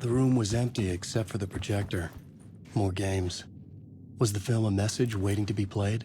The room was empty except for the projector. More games. Was the film a message waiting to be played?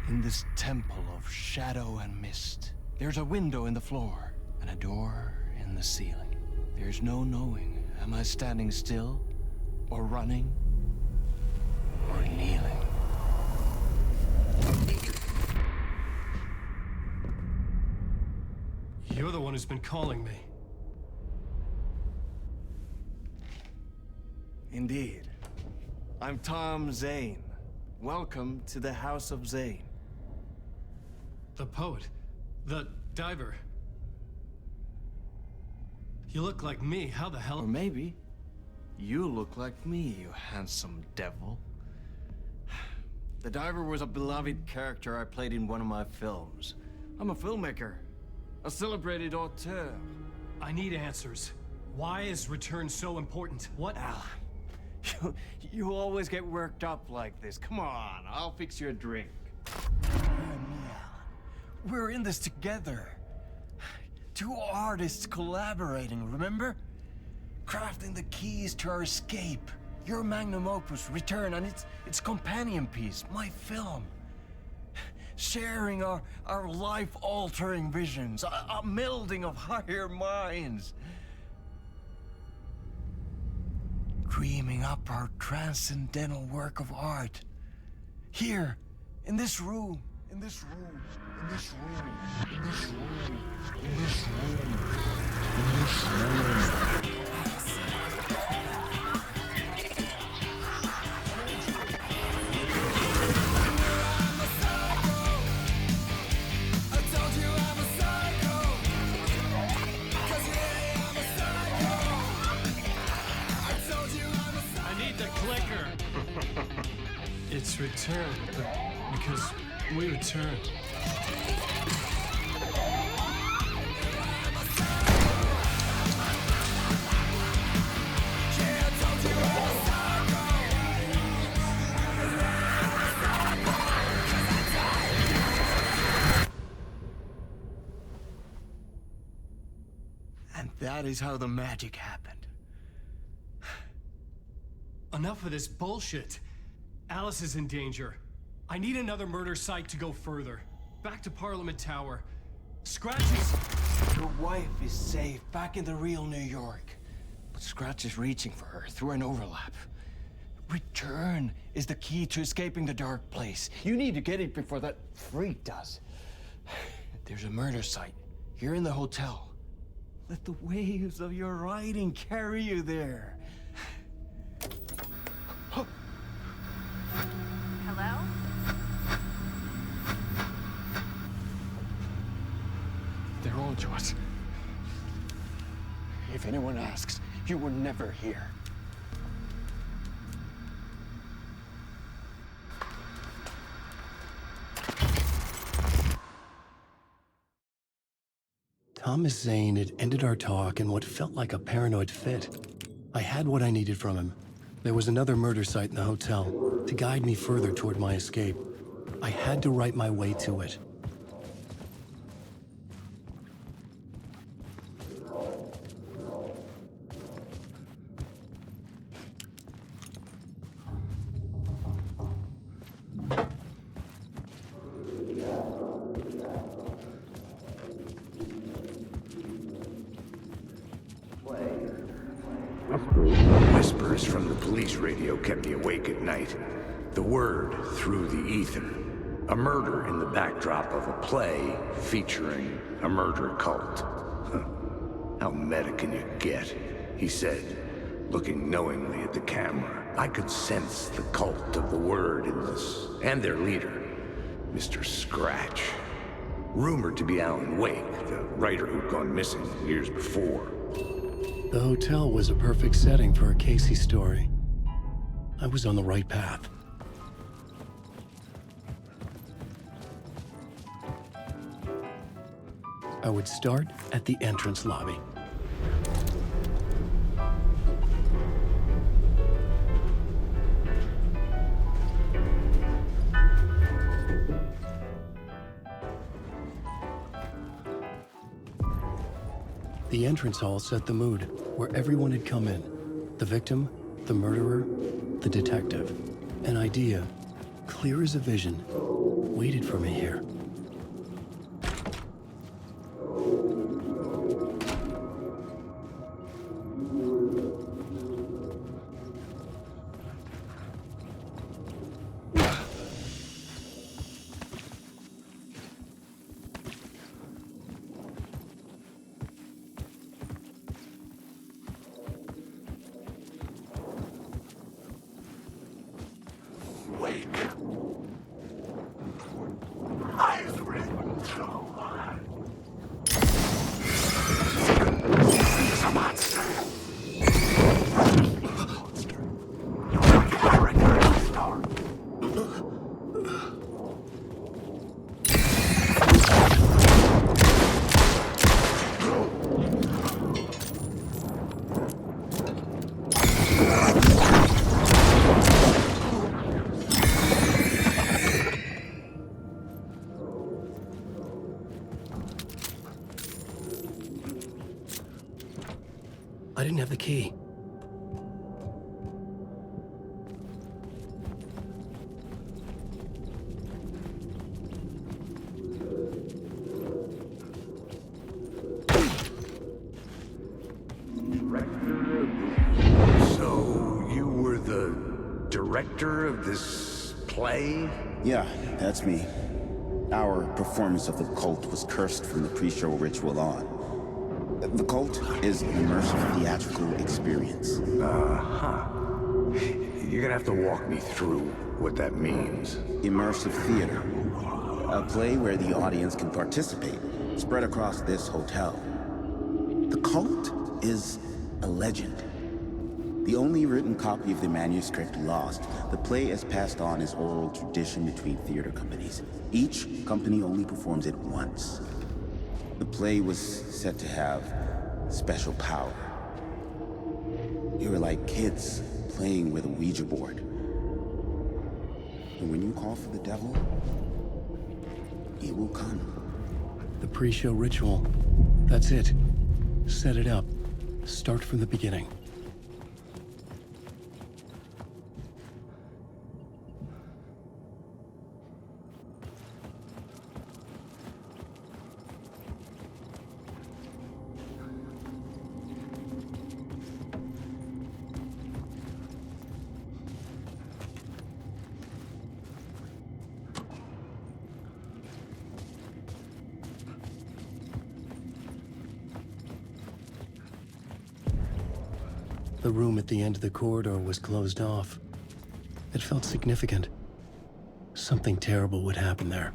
In this temple of shadow and mist, there's a window in the floor and a door in the ceiling. There's no knowing, am I standing still, or running, or kneeling? You're the one who's been calling me. Indeed. I'm Tom Zane. Welcome to the House of Zane. The poet. The diver. You look like me. How the hell? Or maybe you look like me, you handsome devil. The diver was a beloved character I played in one of my films. I'm a filmmaker, a celebrated auteur. I need answers. Why is Return so important? What? Alan, you always get worked up like this. Come on, I'll fix you a drink. We're in this together. Two artists collaborating, remember? Crafting the keys to our escape. Your magnum opus, Return, and its companion piece, my film. Sharing our life-altering visions, a melding of higher minds. Dreaming up our transcendental work of art. Here, in this room, in this room, in this room, in this room, in this room, in this room. It's Return, because we return. And that is how the magic happened. Enough of this bullshit. Alice is in danger. I need another murder site to go further. Back to Parliament Tower. Scratch Your wife is safe, back in the real New York. But Scratch is reaching for her through an overlap. Return is the key to escaping the dark place. You need to get it before that freak does. There's a murder site here in the hotel. Let the waves of your writing carry you there. Hello? They're on to us. If anyone asks, you were never here. Thomas Zane had ended our talk in what felt like a paranoid fit. I had what I needed from him. There was another murder site in the hotel to guide me further toward my escape. I had to write my way to it. Whispers from the police radio kept me awake at night. The word through the ether. A murder in the backdrop of a play featuring a murder cult. Huh. How meta can you get? He said, looking knowingly at the camera. I could sense the cult of the word in this, and their leader, Mr. Scratch. Rumored to be Alan Wake, the writer who'd gone missing years before. The hotel was a perfect setting for a Casey story. I was on the right path. I would start at the entrance lobby. The entrance hall set the mood, where everyone had come in. The victim, the murderer, the detective. An idea, clear as a vision, waited for me here. I didn't have the key. So, you were the director of this play? Yeah, that's me. Our performance of the cult was cursed from the pre-show ritual on. The cult is an immersive theatrical experience. Uh-huh. You're gonna have to walk me through what that means. Immersive theater. A play where the audience can participate, spread across this hotel. The cult is a legend. The only written copy of the manuscript lost, the play is passed on as oral tradition between theater companies. Each company only performs it once. The play was said to have special power. You were like kids playing with a Ouija board. And when you call for the devil, he will come. The pre-show ritual. That's it. Set it up. Start from the beginning. The room at the end of the corridor was closed off. It felt significant. Something terrible would happen there.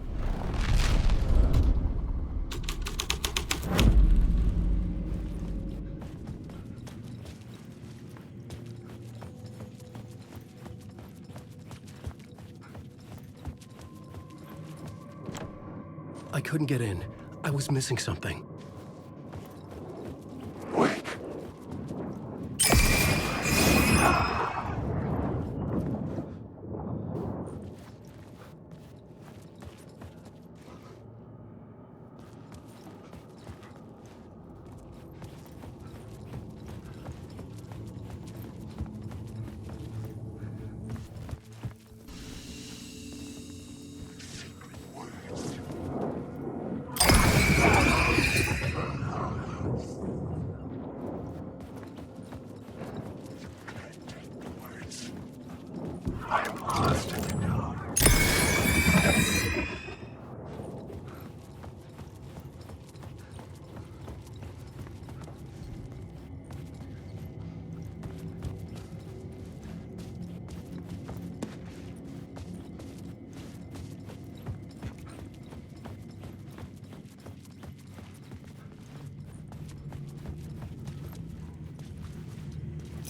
I couldn't get in. I was missing something. I'm lost in the dark.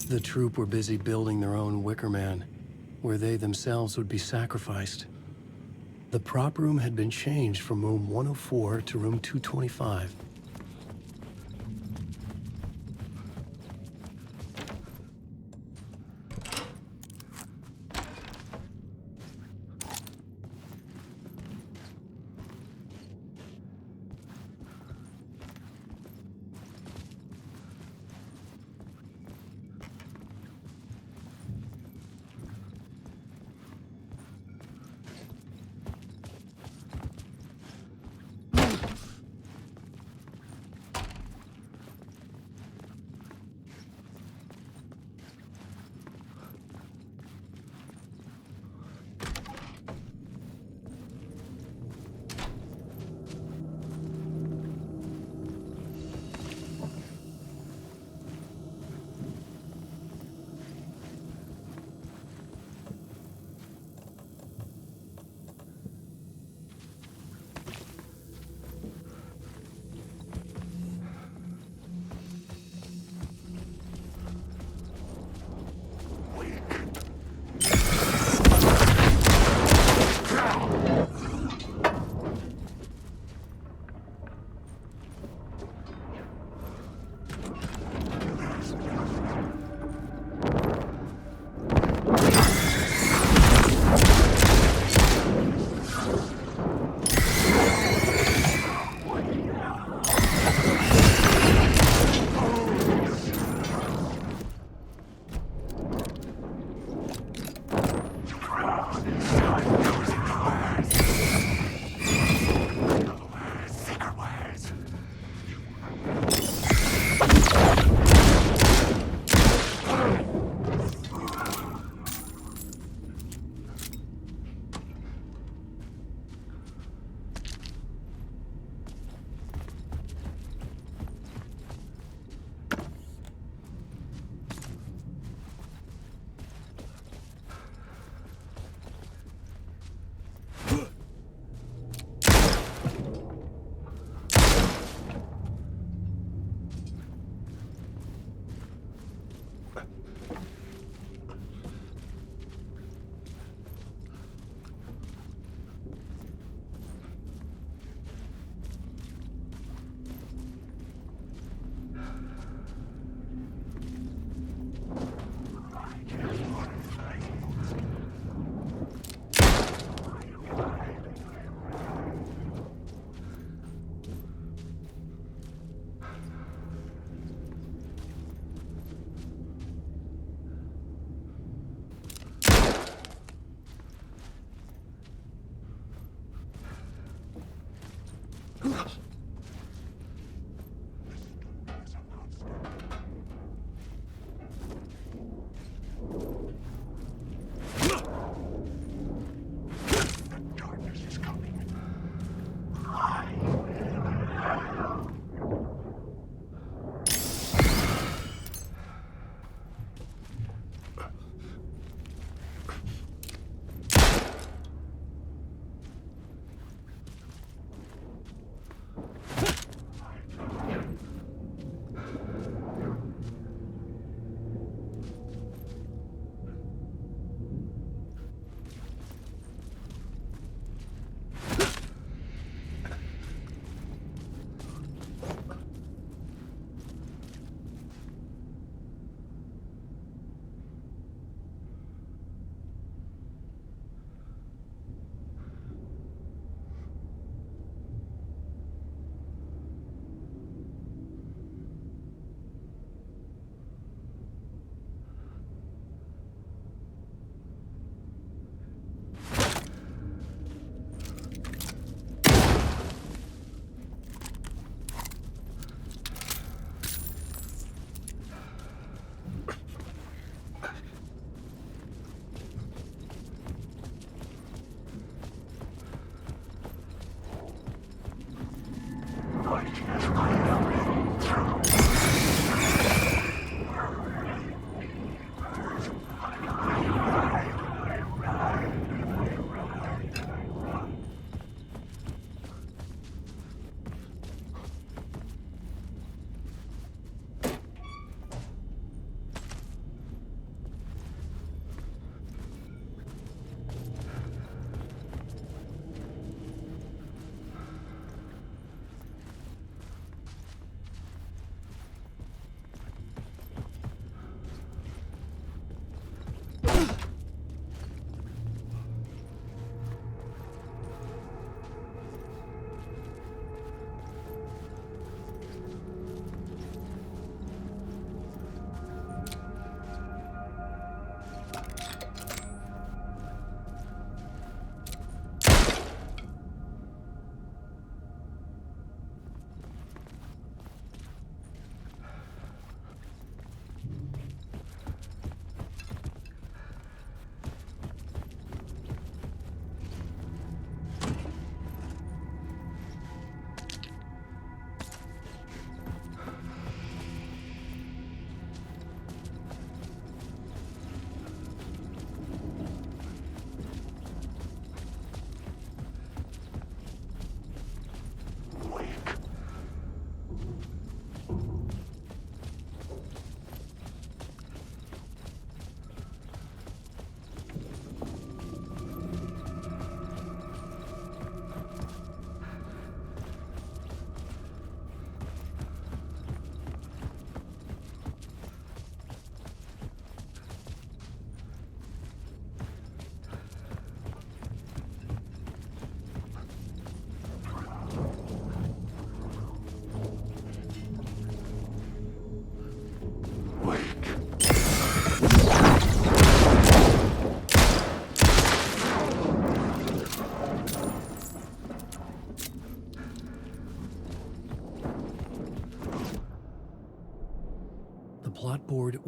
The troop were busy building their own Wicker Man, where they themselves would be sacrificed. The prop room had been changed from room 104 to room 225.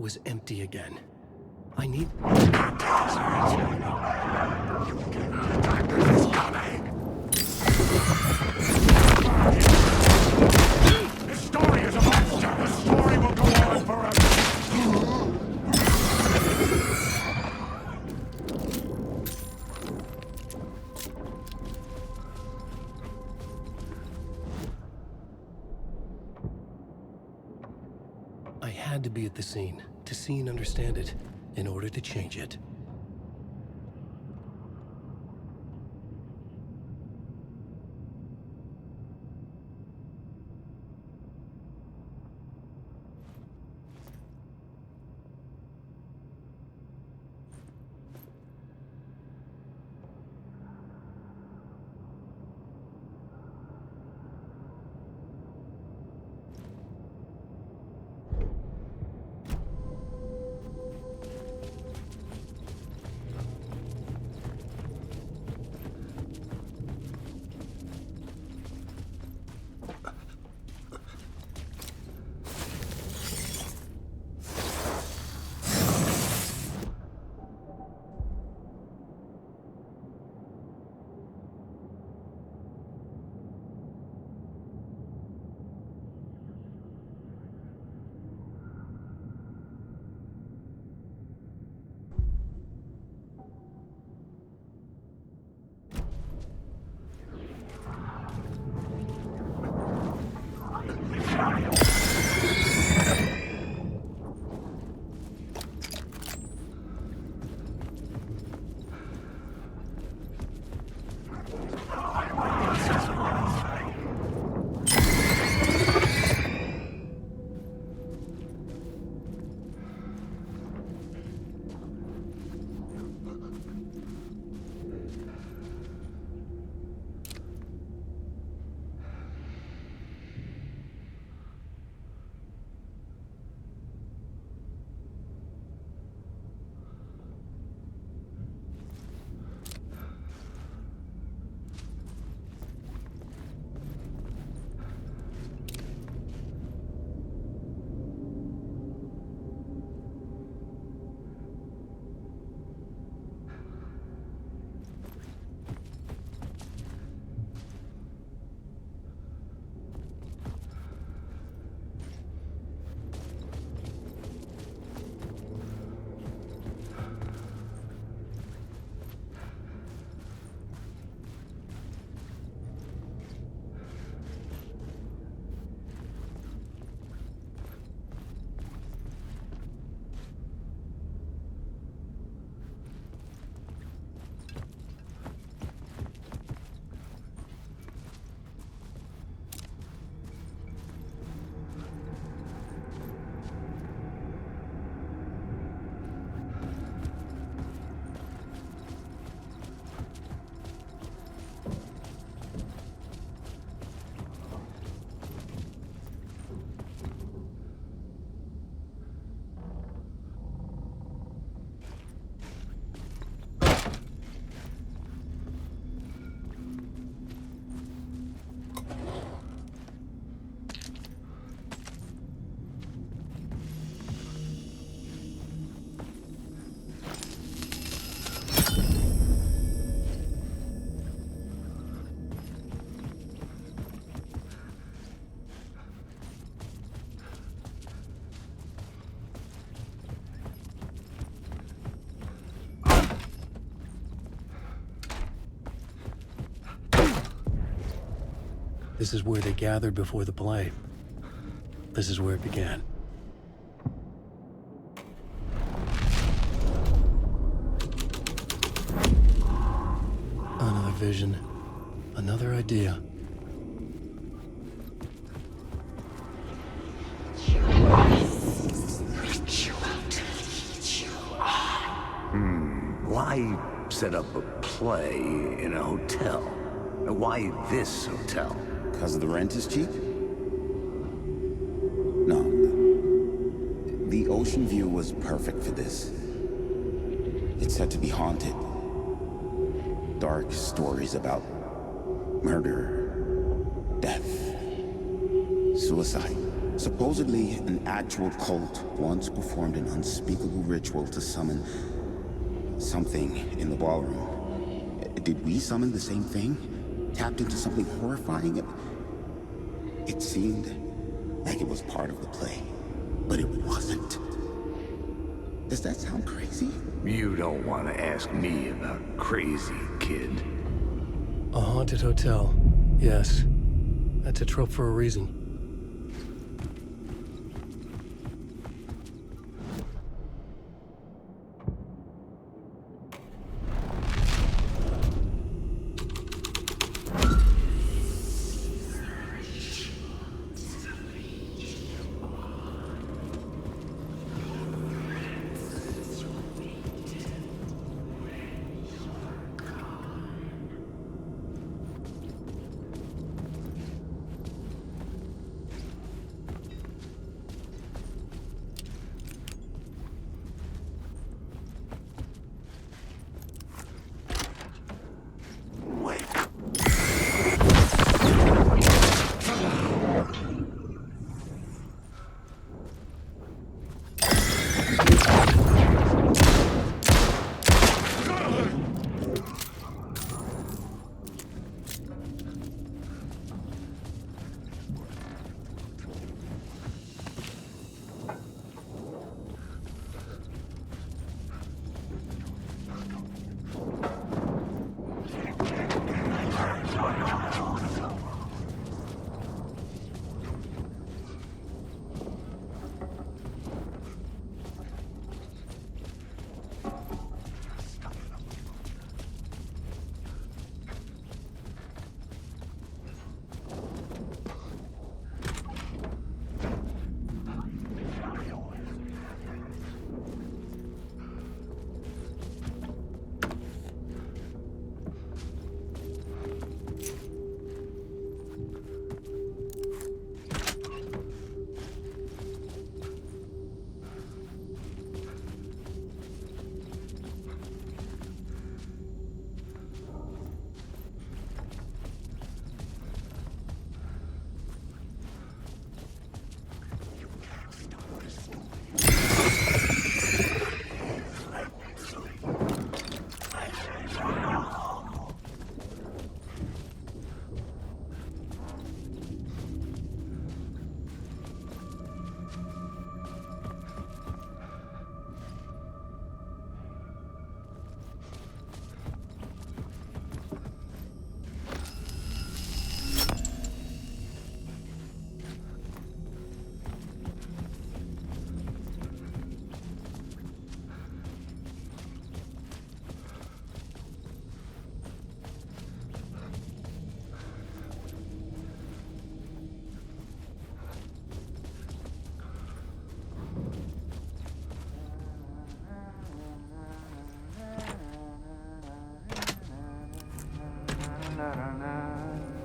was empty again. I need... It's coming! This story is a monster! The story will go on forever! I had to be at the scene, to see and understand it, in order to change it. This is where they gathered before the play. This is where it began. Another vision. Another idea. Why set up a play in a hotel? Why this hotel? Because the rent is cheap? No. The ocean view was perfect for this. It's said to be haunted. Dark stories about murder, death, suicide. Supposedly, an actual cult once performed an unspeakable ritual to summon something in the ballroom. Did we summon the same thing? Tapped into something horrifying? It seemed like it was part of the play, but it wasn't. Does that sound crazy? You don't want to ask me about crazy, kid. A haunted hotel. Yes. That's a trope for a reason.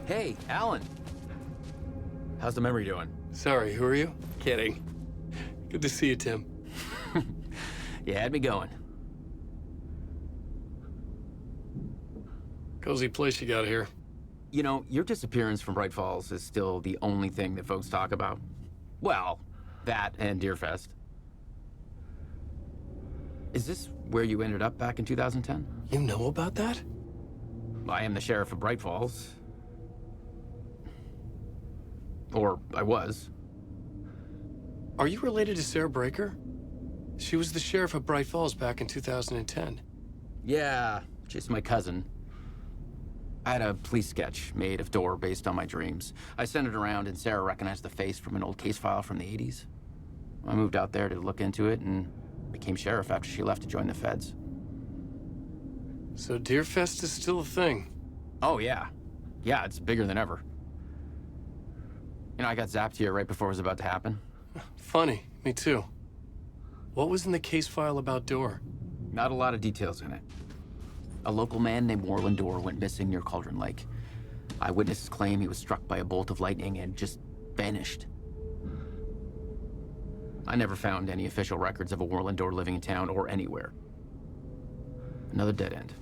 Hey, Alan. How's the memory doing? Sorry, who are you? Kidding. Good to see you, Tim. You had me going. Cozy place you got here. You know, your disappearance from Bright Falls is still the only thing that folks talk about. Well, that and Deerfest. Is this where you ended up back in 2010? You know about that? I am the sheriff of Bright Falls. Or I was. Are you related to Sarah Breaker? She was the sheriff of Bright Falls back in 2010. Yeah, just my cousin. I had a police sketch made of Dor based on my dreams. I sent it around and Sarah recognized the face from an old case file from the 80s. I moved out there to look into it and became sheriff after she left to join the feds. So Deerfest is still a thing? Oh, yeah. Yeah, it's bigger than ever. You know, I got zapped here right before it was about to happen. Funny, me too. What was in the case file about Dor? Not a lot of details in it. A local man named Warland Dor went missing near Cauldron Lake. Eyewitnesses claim he was struck by a bolt of lightning and just vanished. I never found any official records of a Warland Dor living in town or anywhere. Another dead end.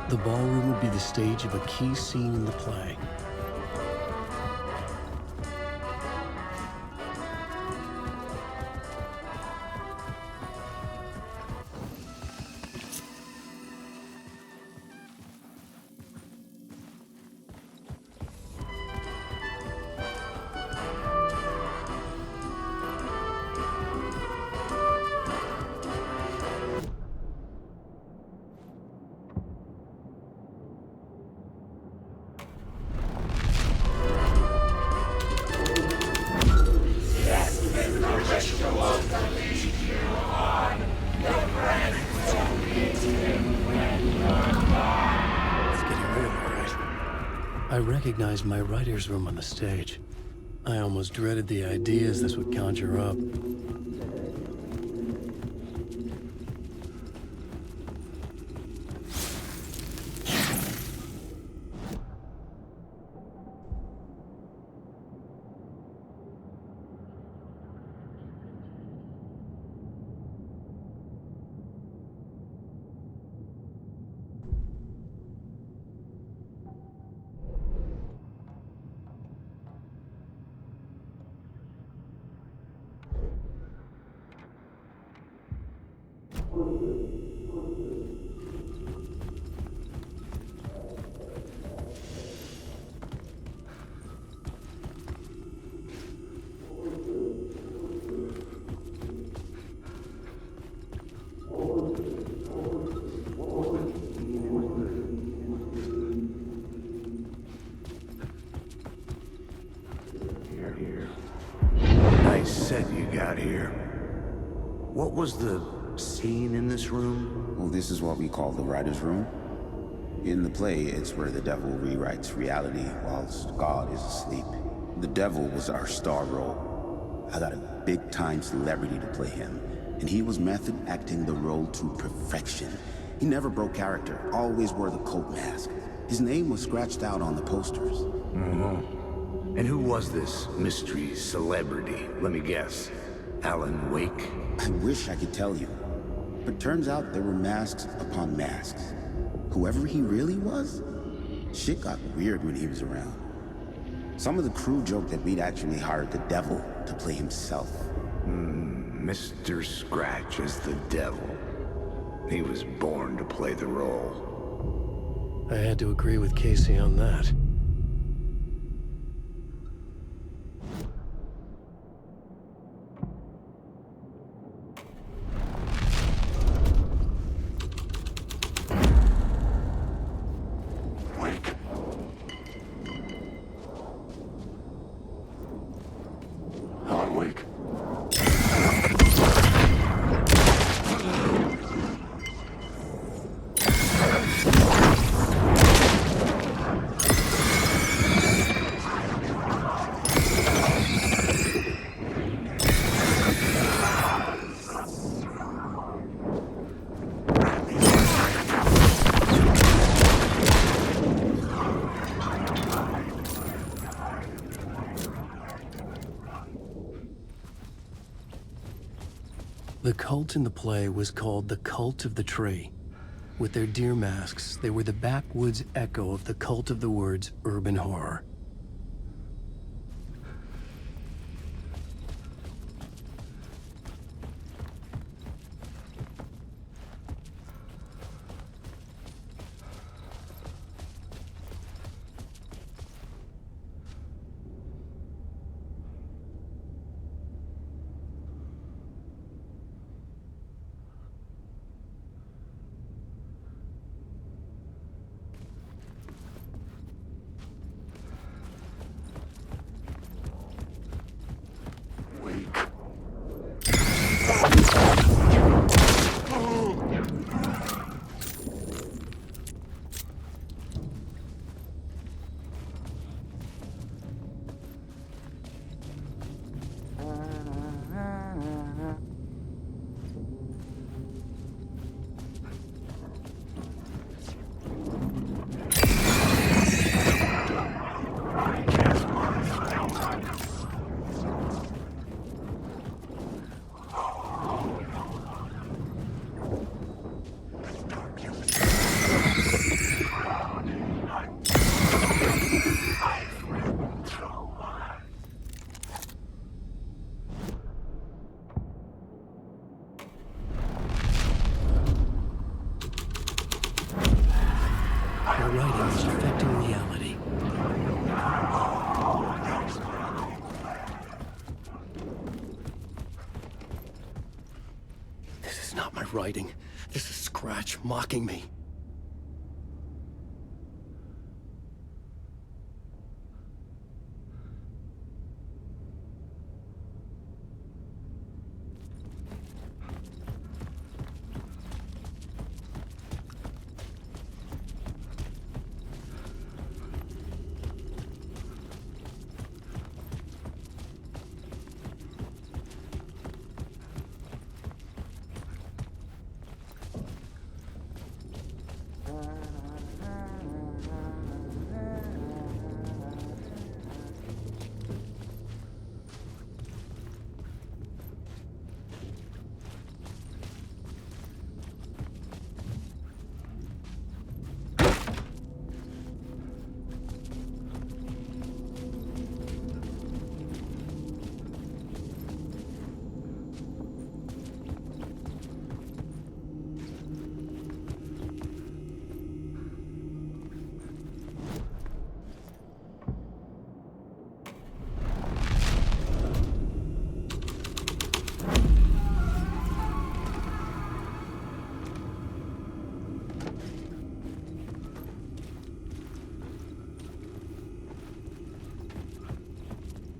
The ballroom would be the stage of a key scene in the play. I recognized my writer's room on the stage. I almost dreaded the ideas this would conjure up. Nice set you got here. What was the scene in this room? Well, this is what we call the writer's room. In the play, it's where the devil rewrites reality whilst God is asleep. The devil was our star role. I got a big-time celebrity to play him, and he was method acting the role to perfection. He never broke character, always wore the cult mask. His name was scratched out on the posters. And who was this mystery celebrity? Let me guess. Alan Wake? I wish I could tell you, but turns out there were masks upon masks. Whoever he really was, shit got weird when he was around. Some of the crew joked that we'd actually hired the devil to play himself. Mr. Scratch as the devil. He was born to play the role. I had to agree with Casey on that. The cult in the play was called the Cult of the Tree. With their deer masks, they were the backwoods echo of the cult of the words urban horror. my writing was affecting reality. This is not my writing. This is Scratch mocking me.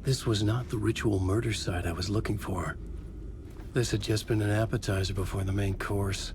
This was not the ritual murder site I was looking for. This had just been an appetizer before the main course.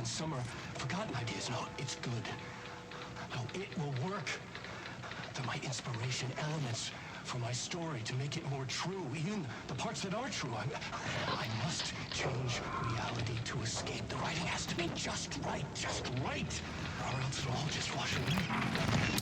Some are forgotten ideas. No, it's good. No, it will work. They're my inspiration elements for my story to make it more true. Even the parts that are true. I must change reality to escape. The writing has to be just right, or else it'll all just wash away.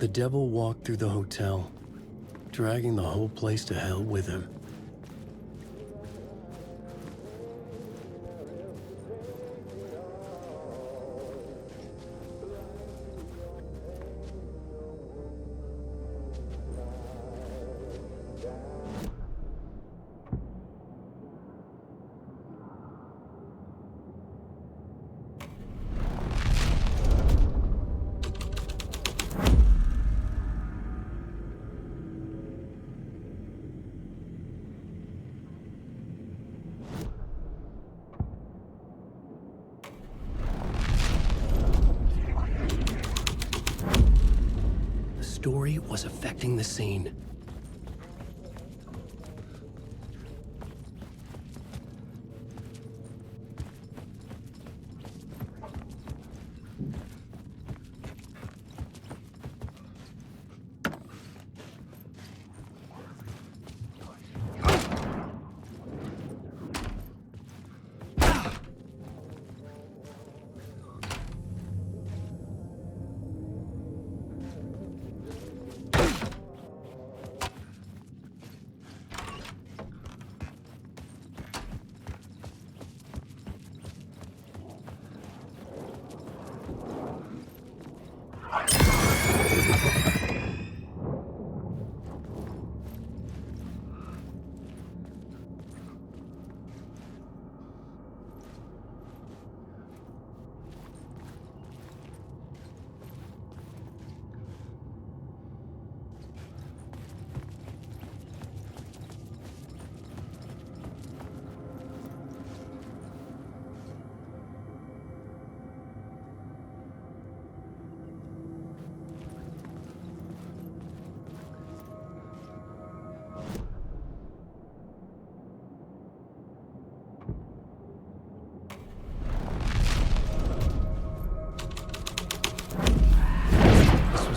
The devil walked through the hotel, dragging the whole place to hell with him. The story was affecting the scene.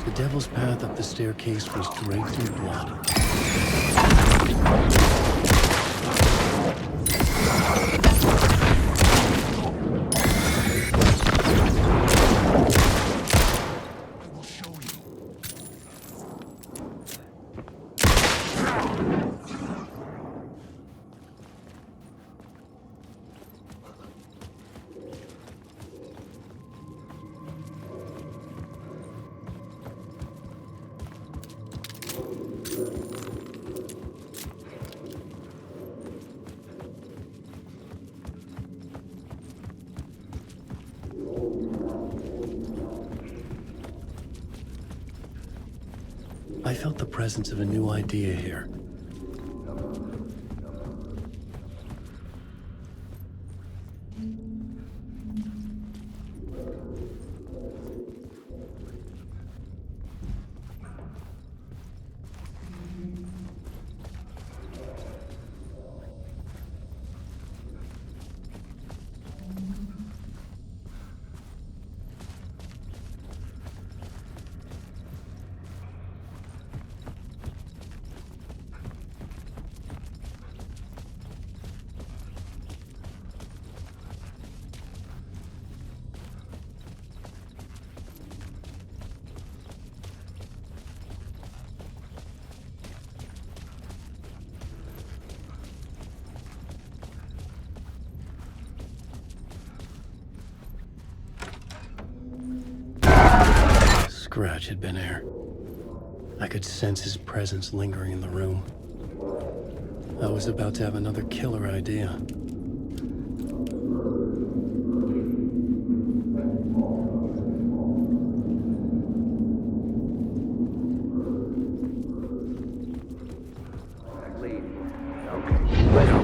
The devil's path up the staircase was draped in blood. I felt the presence of a new idea here. Scratch had been here. I could sense his presence lingering in the room. I was about to have another killer idea.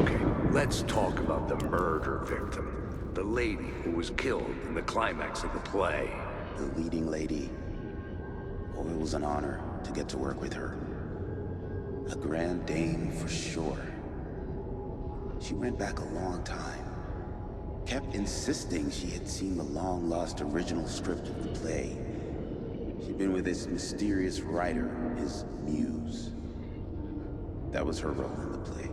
Okay, let's talk about the murder victim. The lady who was killed in the climax of the play. The leading lady. Oh, it was an honor to get to work with her. A grand dame for sure. She went back a long time. Kept insisting she had seen the long-lost original script of the play. She'd been with this mysterious writer, his muse. That was her role in the play.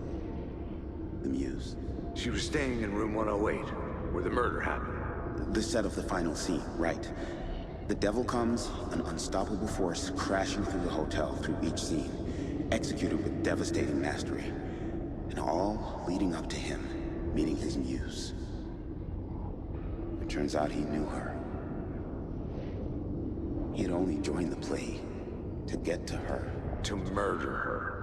The muse. She was staying in room 108, where the murder happened. The set of the final scene, right. The devil comes, an unstoppable force crashing through the hotel through each scene, executed with devastating mastery, and all leading up to him meeting his muse. It turns out he knew her. He had only joined the play to get to her. To murder her.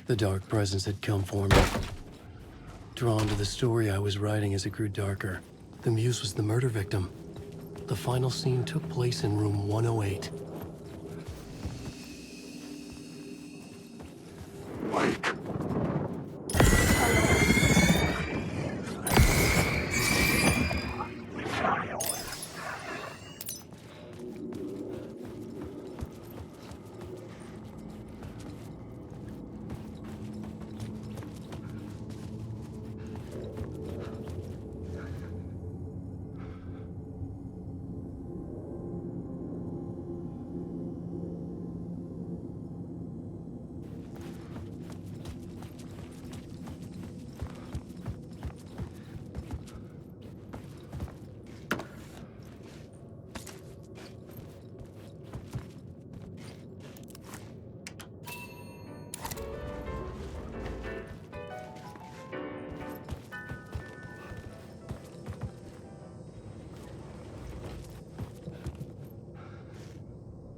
The dark presence had come for me. Drawn to the story I was writing as it grew darker, the muse was the murder victim. The final scene took place in room 108. Mike.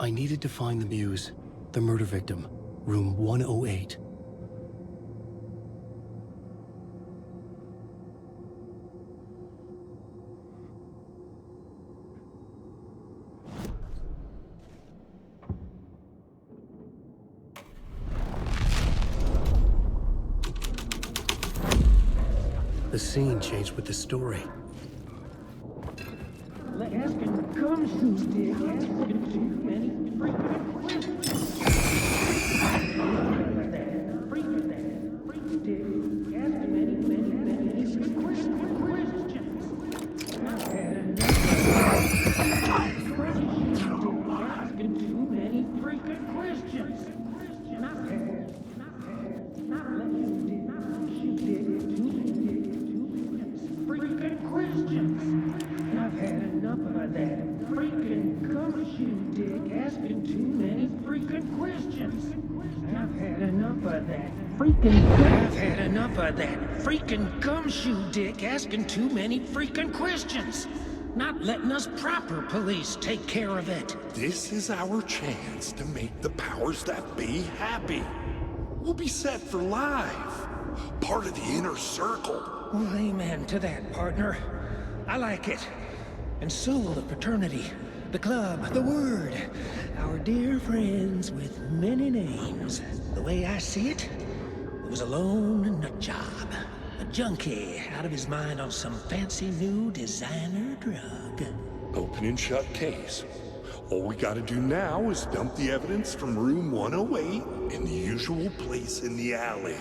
I needed to find the muse, the murder victim, room 108. The scene changed with the story. I've had enough of that freaking gumshoe dick asking too many freaking questions. Not letting us proper police take care of it. This is our chance to make the powers that be happy. We'll be set for life. Part of the inner circle. Well, amen to that, partner. I like it. And so will the fraternity, the club, the word. Our dear friends with many names. The way I see it, it was a lone nut job. A junkie out of his mind on some fancy new designer drug. Open and shut case. All we gotta do now is dump the evidence from room 108 in the usual place in the alley.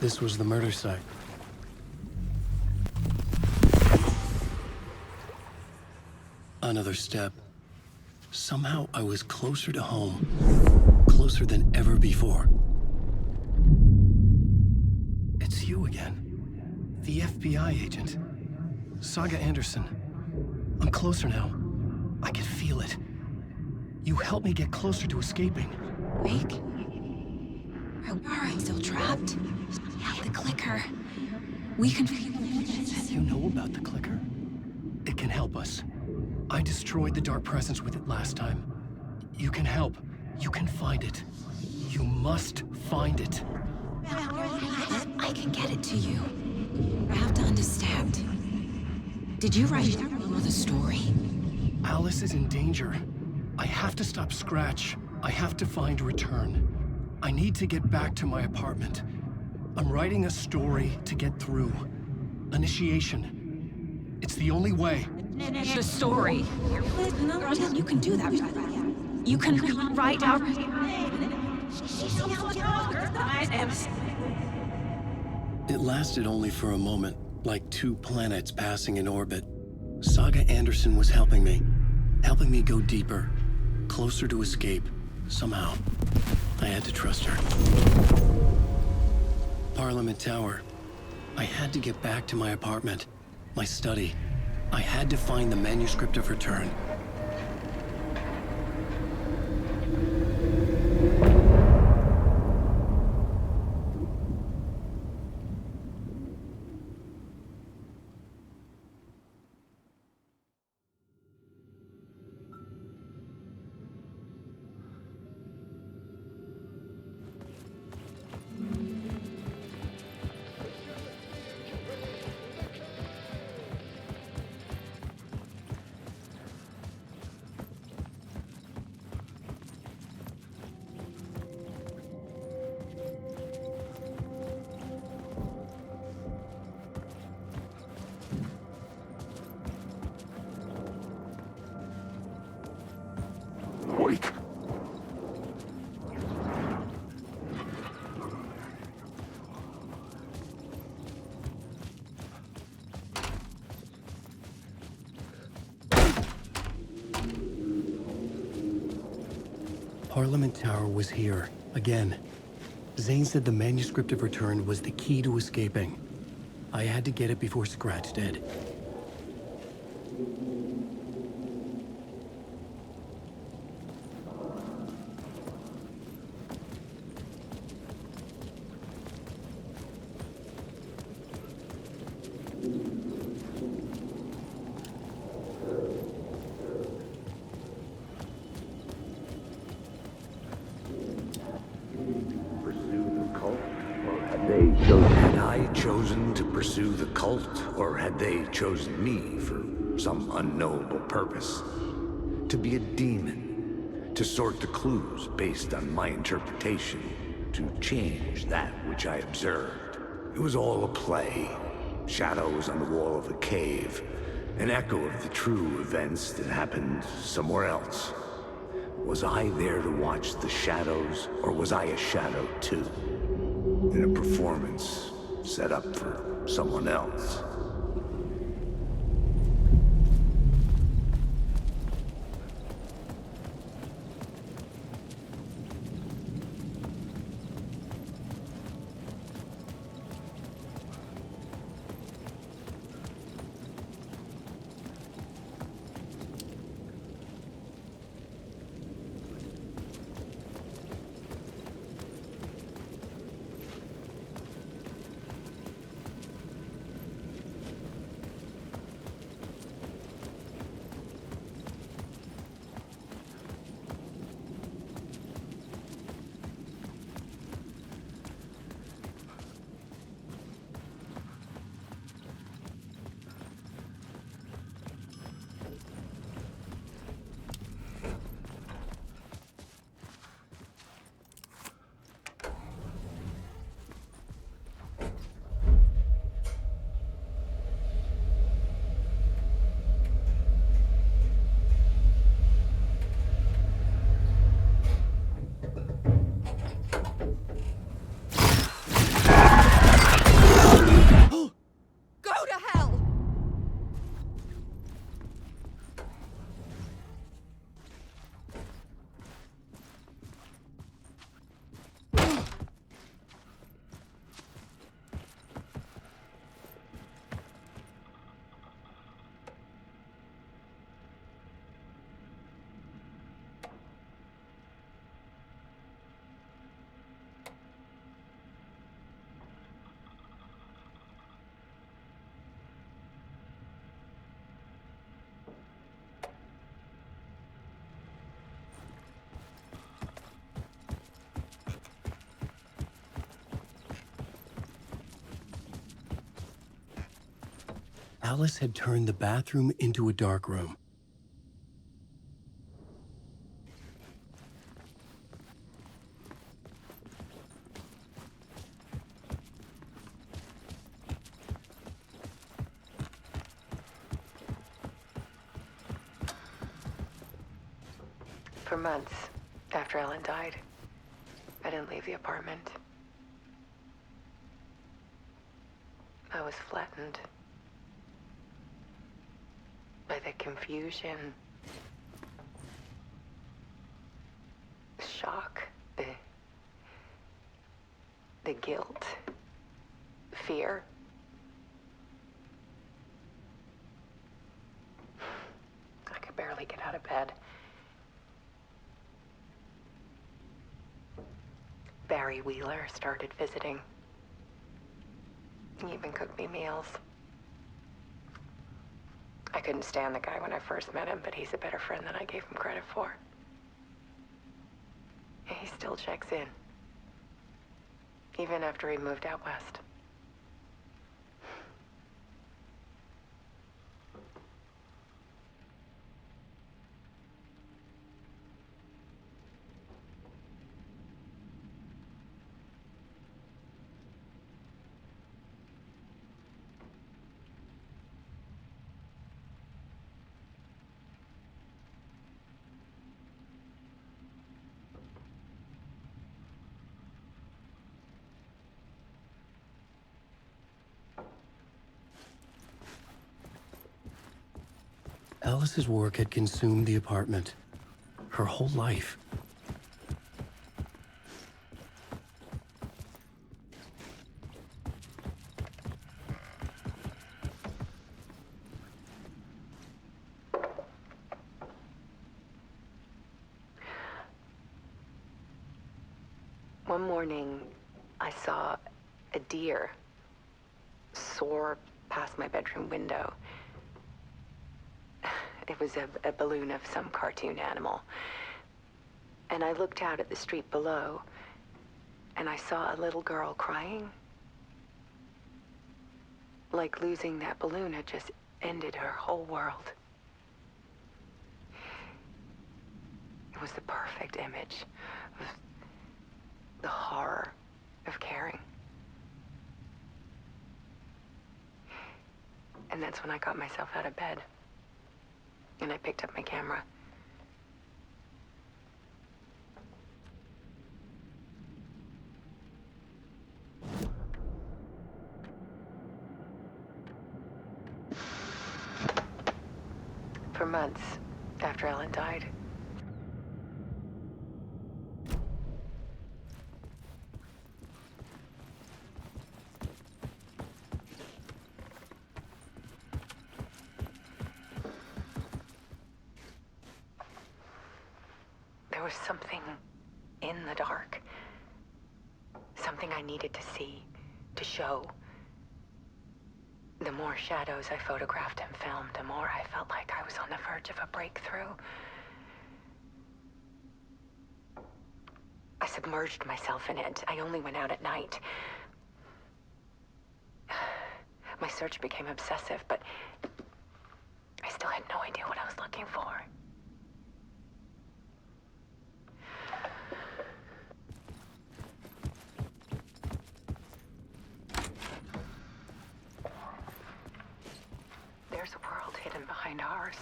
This was the murder site. Another step. Somehow I was closer to home. Closer than ever before. It's you again. The FBI agent. Saga Anderson. I'm closer now. I can feel it. You helped me get closer to escaping. Wake? Are we still trapped? The clicker. We can... You know about the clicker? It can help us. I destroyed the dark presence with it last time. You can help. You can find it. You must find it. I can get it to you. I have to understand. Did you write the story? Alice is in danger. I have to stop Scratch. I have to find Return. I need to get back to my apartment. I'm writing a story to get through. Initiation. It's the only way. The story. You can do that. You can write out... It lasted only for a moment, like two planets passing in orbit. Saga Anderson was helping me go deeper, closer to escape, somehow. I had to trust her. Parliament Tower. I had to get back to my apartment, my study. I had to find the manuscript of Return. Wait. Parliament Tower was here, again. Zane said the manuscript of Return was the key to escaping. I had to get it before Scratch did. chosen to pursue the cult, or had they chosen me for some unknowable purpose? To be a demon, to sort the clues based on my interpretation, to change that which I observed. It was all a play. Shadows on the wall of a cave, an echo of the true events that happened somewhere else. Was I there to watch the shadows, or was I a shadow too? In a performance set up for someone else. Alice had turned the bathroom into a dark room. For months after Ellen died, I didn't leave the apartment. I was flattened by the confusion, shock, the guilt, fear. I could barely get out of bed. Barry Wheeler started visiting. He even cooked me meals. I couldn't stand the guy when I first met him, but he's a better friend than I gave him credit for. And he still checks in, even after he moved out west. Alice's work had consumed the apartment. Her whole life. One morning, I saw a deer soar past my bedroom window. It was a balloon of some cartoon animal. And I looked out at the street below, and I saw a little girl crying. Like losing that balloon had just ended her whole world. It was the perfect image of the horror of caring. And that's when I got myself out of bed. And I picked up my camera. For months after Ellen died. There was something in the dark. Something I needed to see, to show. The more shadows I photographed and filmed, the more I felt like I was on the verge of a breakthrough. I submerged myself in it. I only went out at night. My search became obsessive, but I still had no idea what I was looking for. There's a world hidden behind ours.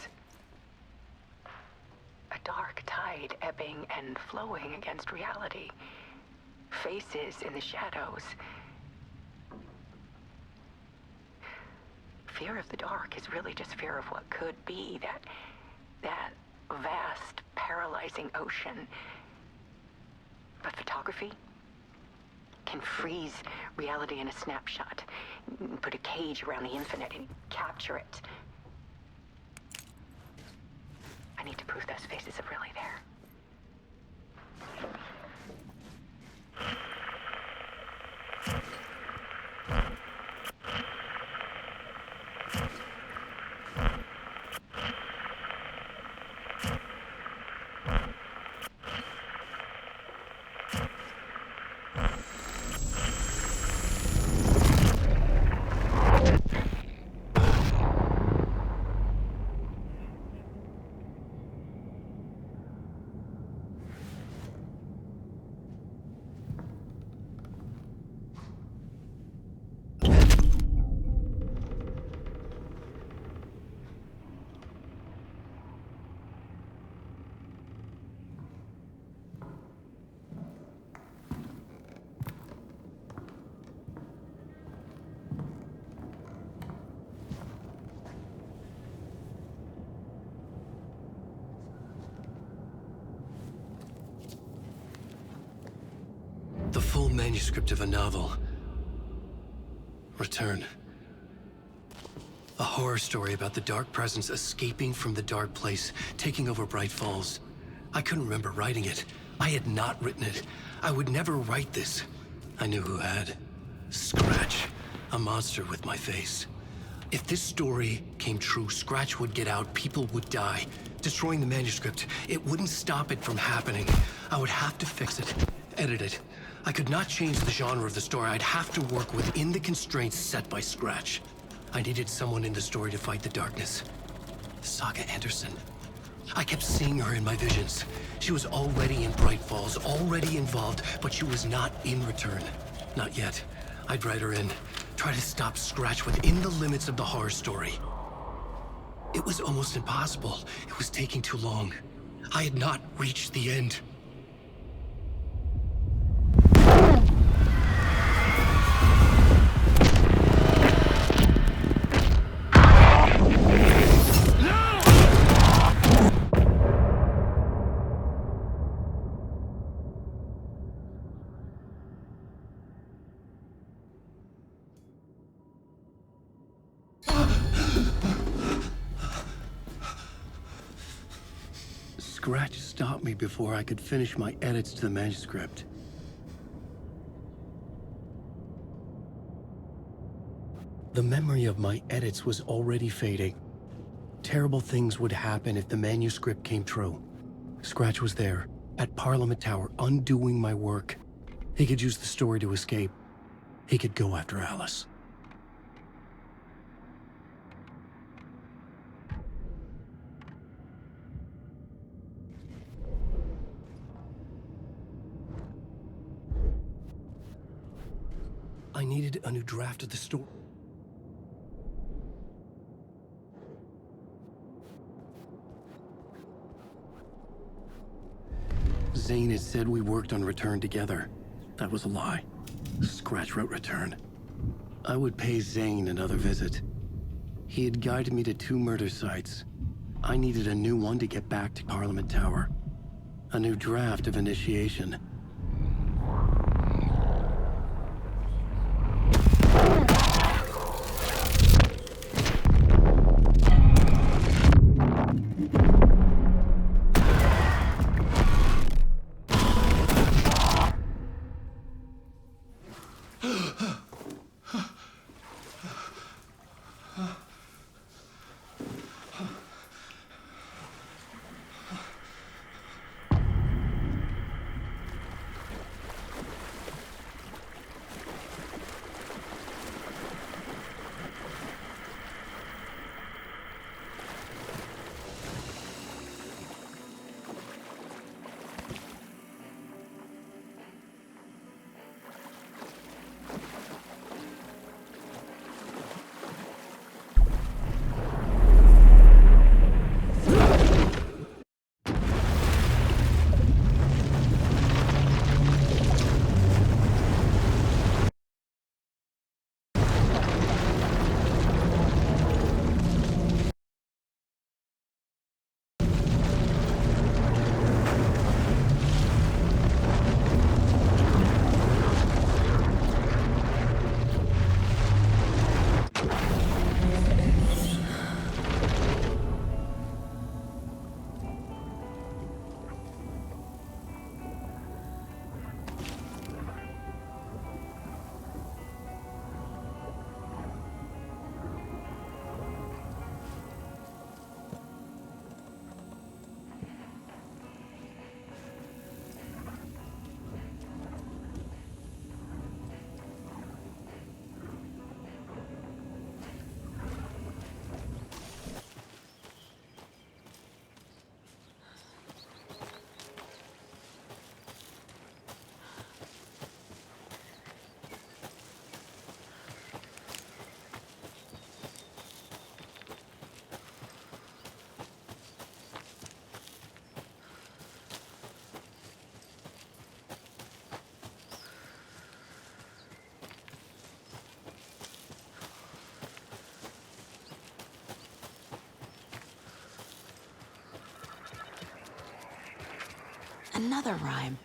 A dark tide ebbing and flowing against reality. Faces in the shadows. Fear of the dark is really just fear of what could be, that vast, paralyzing ocean. But photography can freeze reality in a snapshot, put a cage around the infinite and capture it. I need to prove those faces are really there. The full manuscript of a novel. Return. A horror story about the dark presence escaping from the dark place, taking over Bright Falls. I couldn't remember writing it. I had not written it. I would never write this. I knew who had. Scratch. A monster with my face. If this story came true, Scratch would get out, people would die. Destroying the manuscript, it wouldn't stop it from happening. I would have to fix it, edit it. I could not change the genre of the story. I'd have to work within the constraints set by Scratch. I needed someone in the story to fight the darkness. Saga Anderson. I kept seeing her in my visions. She was already in Bright Falls, already involved, but she was not in Return. Not yet. I'd write her in. Try to stop Scratch within the limits of the horror story. It was almost impossible. It was taking too long. I had not reached the end. Scratch stopped me before I could finish my edits to the manuscript. The memory of my edits was already fading. Terrible things would happen if the manuscript came true. Scratch was there, at Parliament Tower, undoing my work. He could use the story to escape. He could go after Alice. needed a new draft of the story. Zane had said we worked on Return together. That was a lie. Scratch wrote Return. I would pay Zane another visit. He had guided me to 2 murder sites. I needed a new one to get back to Parliament Tower. A new draft of Initiation. Another rhyme.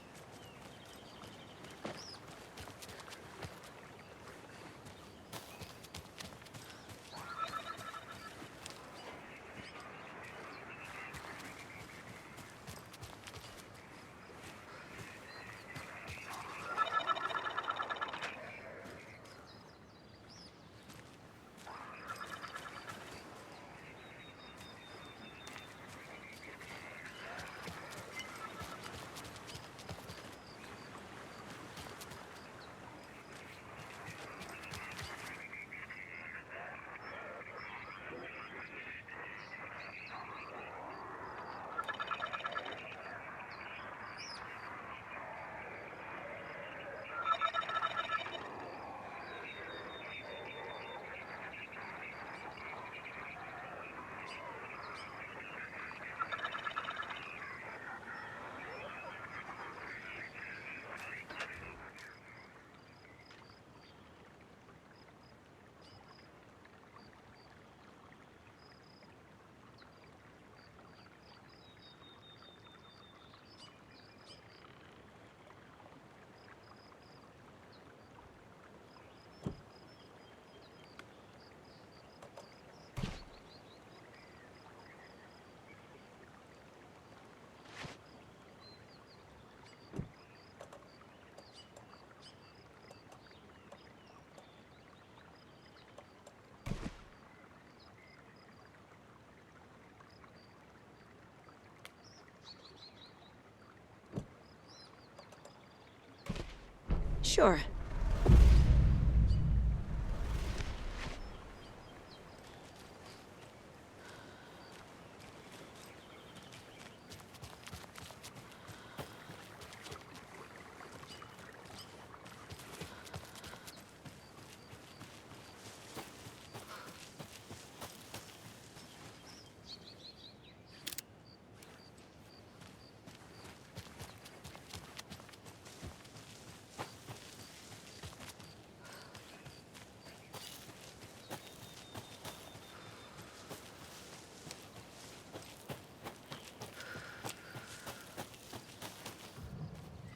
Sure.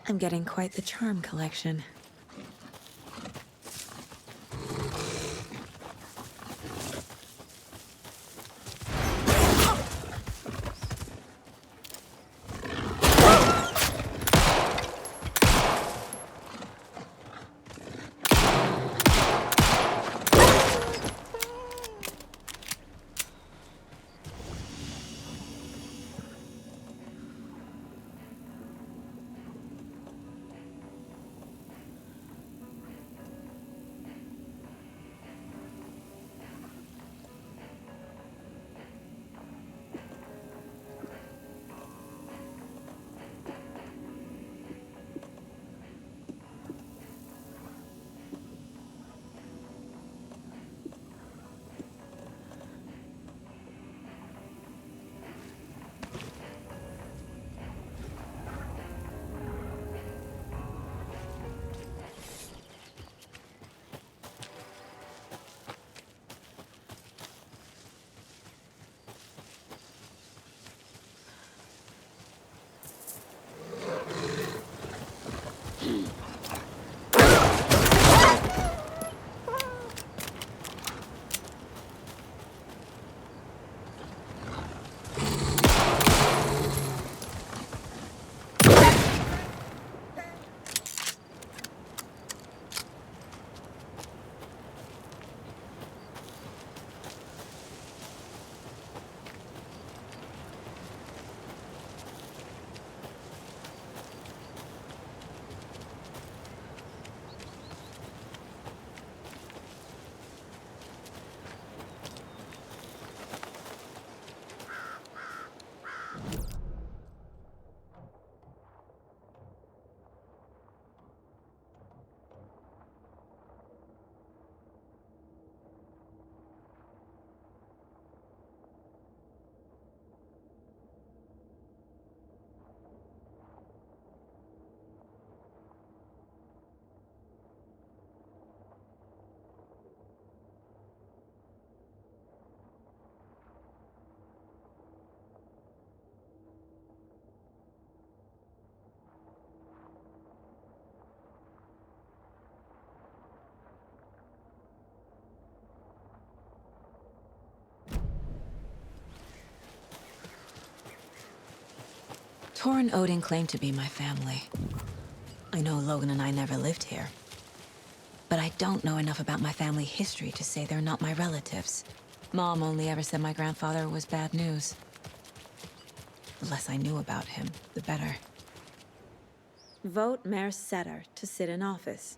I'm getting quite the charm collection. Tor and Odin claim to be my family. I know Logan and I never lived here. But I don't know enough about my family history to say they're not my relatives. Mom only ever said my grandfather was bad news. The less I knew about him, the better. Vote Mayor Setter to sit in office.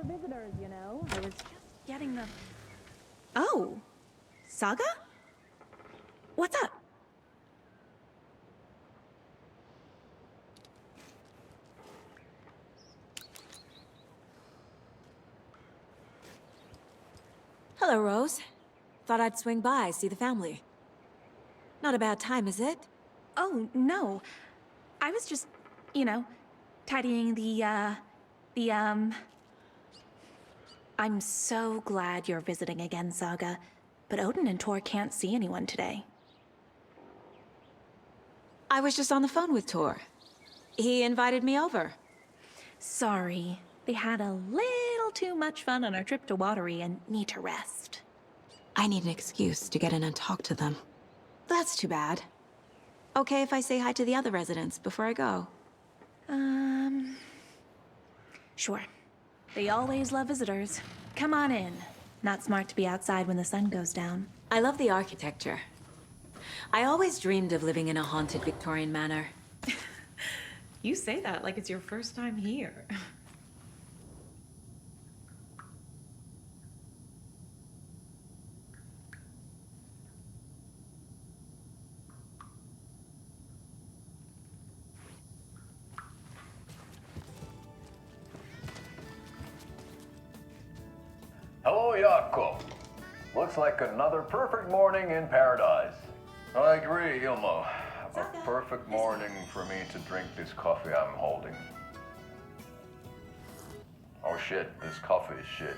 Visitors, you know. I was just getting the... Oh! Saga? What's up? Hello, Rose. Thought I'd swing by, see the family. Not a bad time, is it? Oh, no. I was just, tidying I'm so glad you're visiting again, Saga. But Odin and Tor can't see anyone today. I was just on the phone with Tor. He invited me over. Sorry. They had a little too much fun on our trip to Watery and need to rest. I need an excuse to get in and talk to them. That's too bad. Okay if I say hi to the other residents before I go? Sure. They always love visitors. Come on in. Not smart to be outside when the sun goes down. I love the architecture. I always dreamed of living in a haunted Victorian manor. You say that like it's your first time here. Hello, Jakob. Looks like another perfect morning in paradise. I agree, Ilmo. A perfect morning for me to drink this coffee I'm holding. Oh shit, this coffee is shit.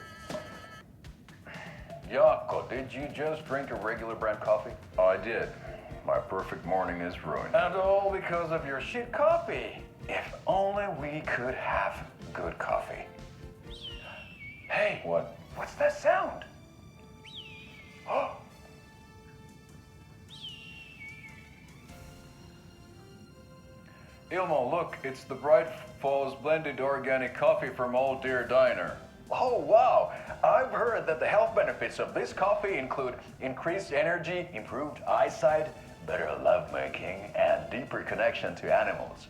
Jakob, did you just drink a regular brand coffee? I did. My perfect morning is ruined. And all because of your shit coffee. If only we could have good coffee. Hey, what? What's that sound? Oh. Ilmo, look, it's the Bright Falls blended organic coffee from Old Deer Diner. Oh, wow. I've heard that the health benefits of this coffee include increased energy, improved eyesight, better lovemaking, and deeper connection to animals.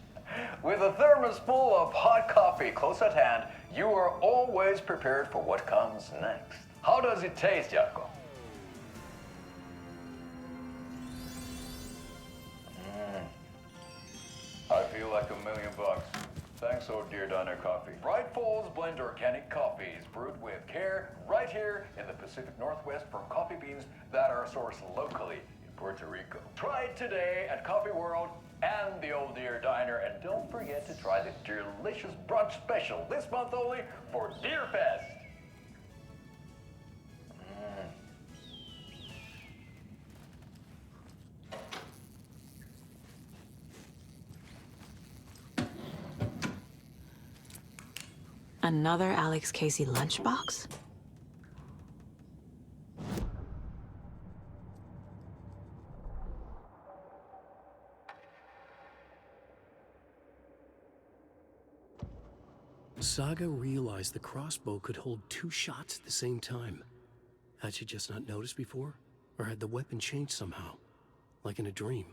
With a thermos full of hot coffee close at hand, you are always prepared for what comes next. How does it taste, Jakob? I feel like $1 million. Thanks, Old Deer Diner Coffee. Bright Falls Blend Organic Coffee is brewed with care right here in the Pacific Northwest from coffee beans that are sourced locally in Puerto Rico. Try it today at Coffee World and the Old Deer Diner, and don't forget to try the delicious brunch special this month only for Deer Fest. Another Alex Casey lunchbox? Saga realized the crossbow could hold 2 shots at the same time. Had she just not noticed before? Or had the weapon changed somehow? Like in a dream?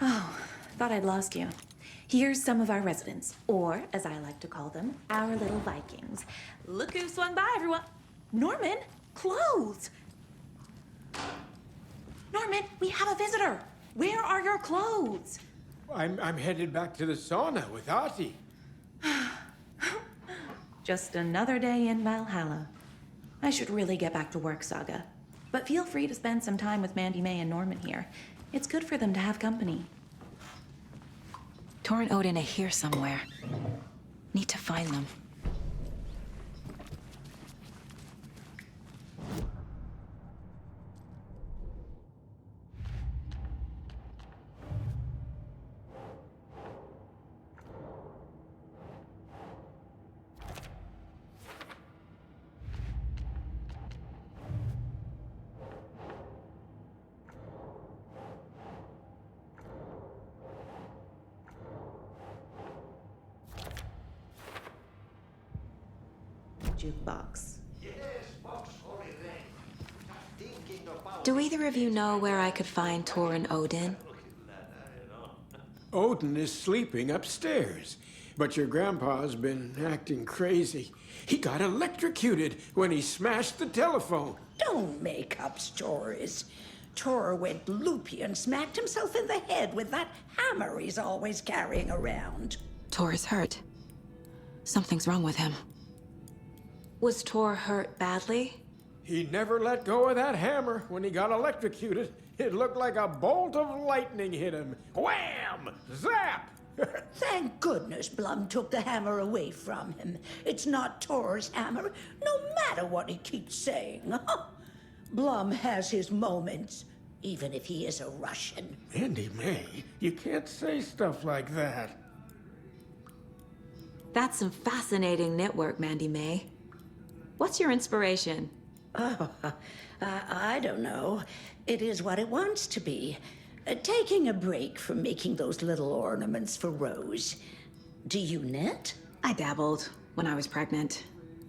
Oh, thought I'd lost you. Here's some of our residents, or as I like to call them, our little Vikings. Look who swung by, everyone. Norman, clothes. Norman, we have a visitor. Where are your clothes? I'm headed back to the sauna with Artie. Just another day in Valhalla. I should really get back to work, Saga. But feel free to spend some time with Mandy May and Norman here. It's good for them to have company. Tor and Odin are here somewhere. Need to find them. Jukebox. Do either of you know where I could find Tor and Odin? Odin is sleeping upstairs, but your grandpa's been acting crazy. He got electrocuted when he smashed the telephone. Don't make up stories. Tor went loopy and smacked himself in the head with that hammer he's always carrying around. Tor is hurt. Something's wrong with him. Was Tor hurt badly? He never let go of that hammer when he got electrocuted. It looked like a bolt of lightning hit him. Wham! Zap! Thank goodness Blum took the hammer away from him. It's not Tor's hammer, no matter what he keeps saying. Blum has his moments, even if he is a Russian. Mandy May, you can't say stuff like that. That's some fascinating network, Mandy May. What's your inspiration? Oh, I don't know. It is what it wants to be. Taking a break from making those little ornaments for Rose. Do you knit? I dabbled when I was pregnant.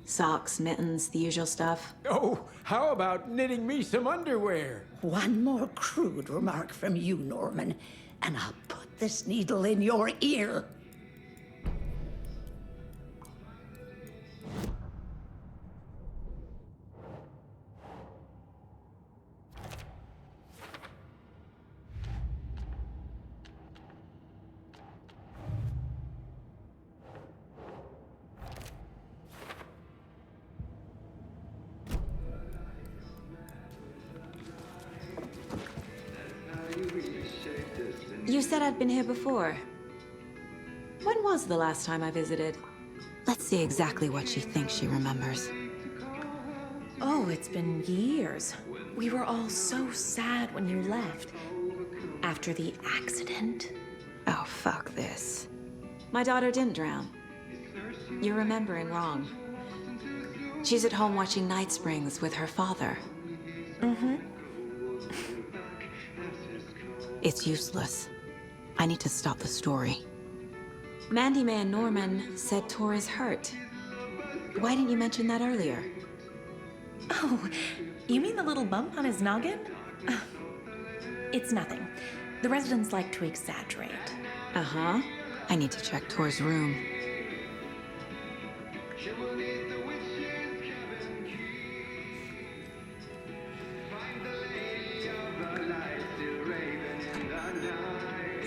Socks, mittens, the usual stuff. Oh, how about knitting me some underwear? One more crude remark from you, Norman, and I'll put this needle in your ear. You said I'd been here before. When was the last time I visited? Let's see exactly what she thinks she remembers. Oh, it's been years. We were all so sad when you left. After the accident. Oh, fuck this. My daughter didn't drown. You're remembering wrong. She's at home watching Night Springs with her father. Mm-hmm. It's useless. I need to stop the story. Mandy May and Norman said Tor is hurt. Why didn't you mention that earlier? Oh, you mean the little bump on his noggin? It's nothing. The residents like to exaggerate. Uh-huh. I need to check Tor's room.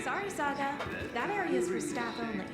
Sorry, Saga. That area is for staff only.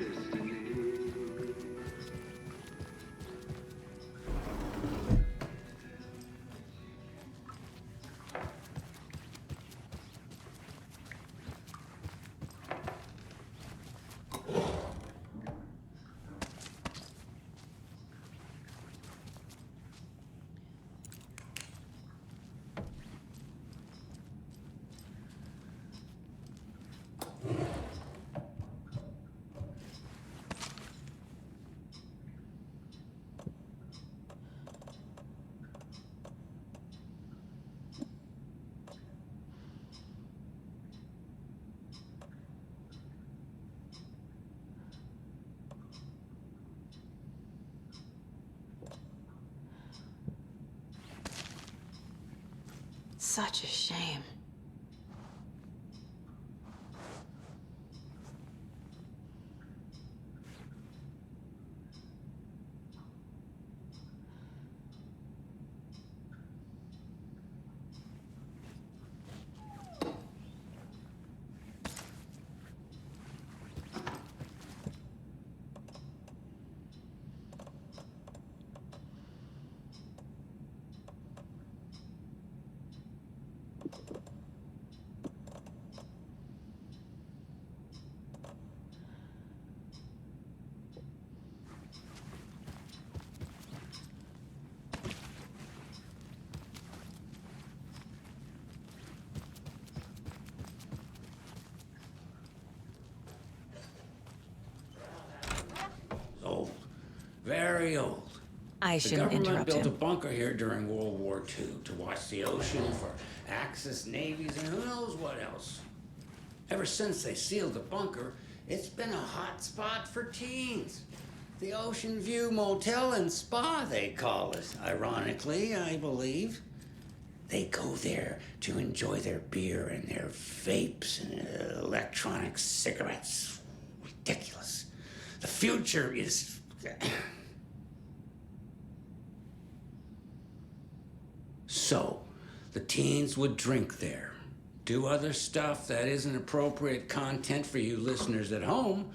Such a shame. Old. Very old. I shouldn't interrupt. The government built him. a bunker here during World War II to watch the ocean for Axis navies and who knows what else. Ever since they sealed the bunker, it's been a hot spot for teens. The Ocean View Motel and Spa, they call it. Ironically, I believe. They go there to enjoy their beer and their vapes and electronic cigarettes. Ridiculous. The future is... So, the teens would drink there, do other stuff that isn't appropriate content for you listeners at home,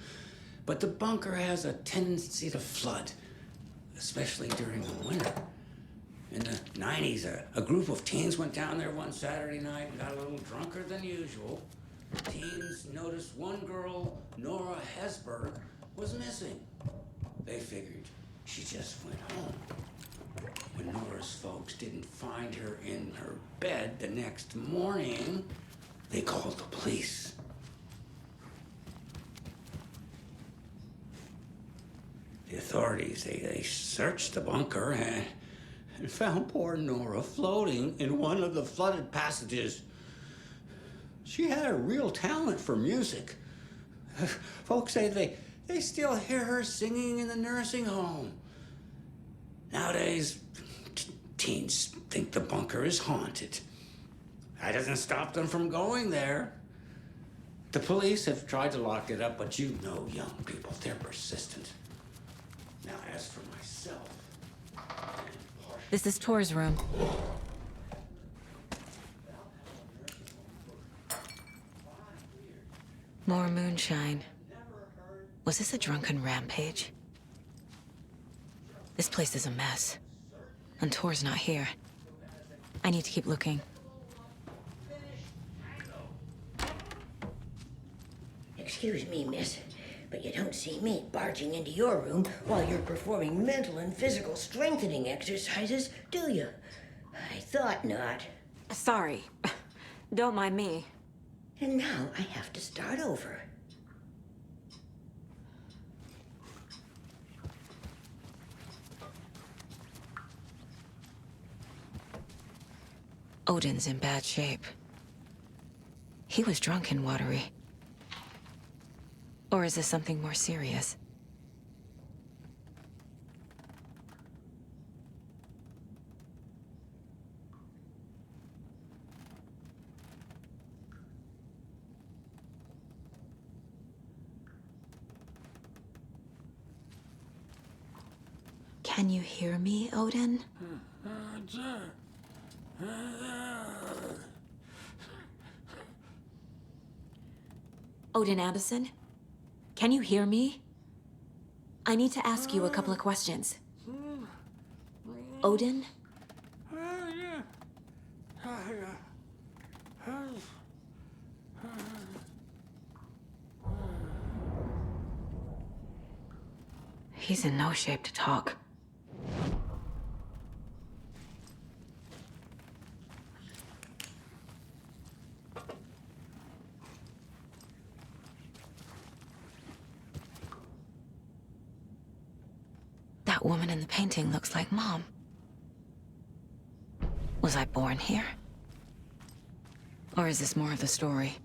but the bunker has a tendency to flood, especially during the winter. In the 90s, a group of teens went down there one Saturday night and got a little drunker than usual. Teens noticed one girl, Nora Hesberg, was missing. They figured she just went home. When Nora's folks didn't find her in her bed the next morning, they called the police. The authorities, they searched the bunker and found poor Nora floating in one of the flooded passages. She had a real talent for music. Folks say they still hear her singing in the nursing home. Nowadays, teens think the bunker is haunted. That doesn't stop them from going there. The police have tried to lock it up, but you know young people, they're persistent. Now, as for myself... This is Tor's room. More moonshine. Was this a drunken rampage? This place is a mess. And Tor's not here. I need to keep looking. Excuse me, miss, but you don't see me barging into your room while you're performing mental and physical strengthening exercises, do you? I thought not. Sorry. Don't mind me. And now I have to start over. Odin's in bad shape. He was drunk and watery. Or is this something more serious? Can you hear me, Odin? Odin Anderson? Can you hear me? I need to ask you a couple of questions. Odin? He's in no shape to talk. That woman in the painting looks like Mom. Was I born here? Or is this more of the story?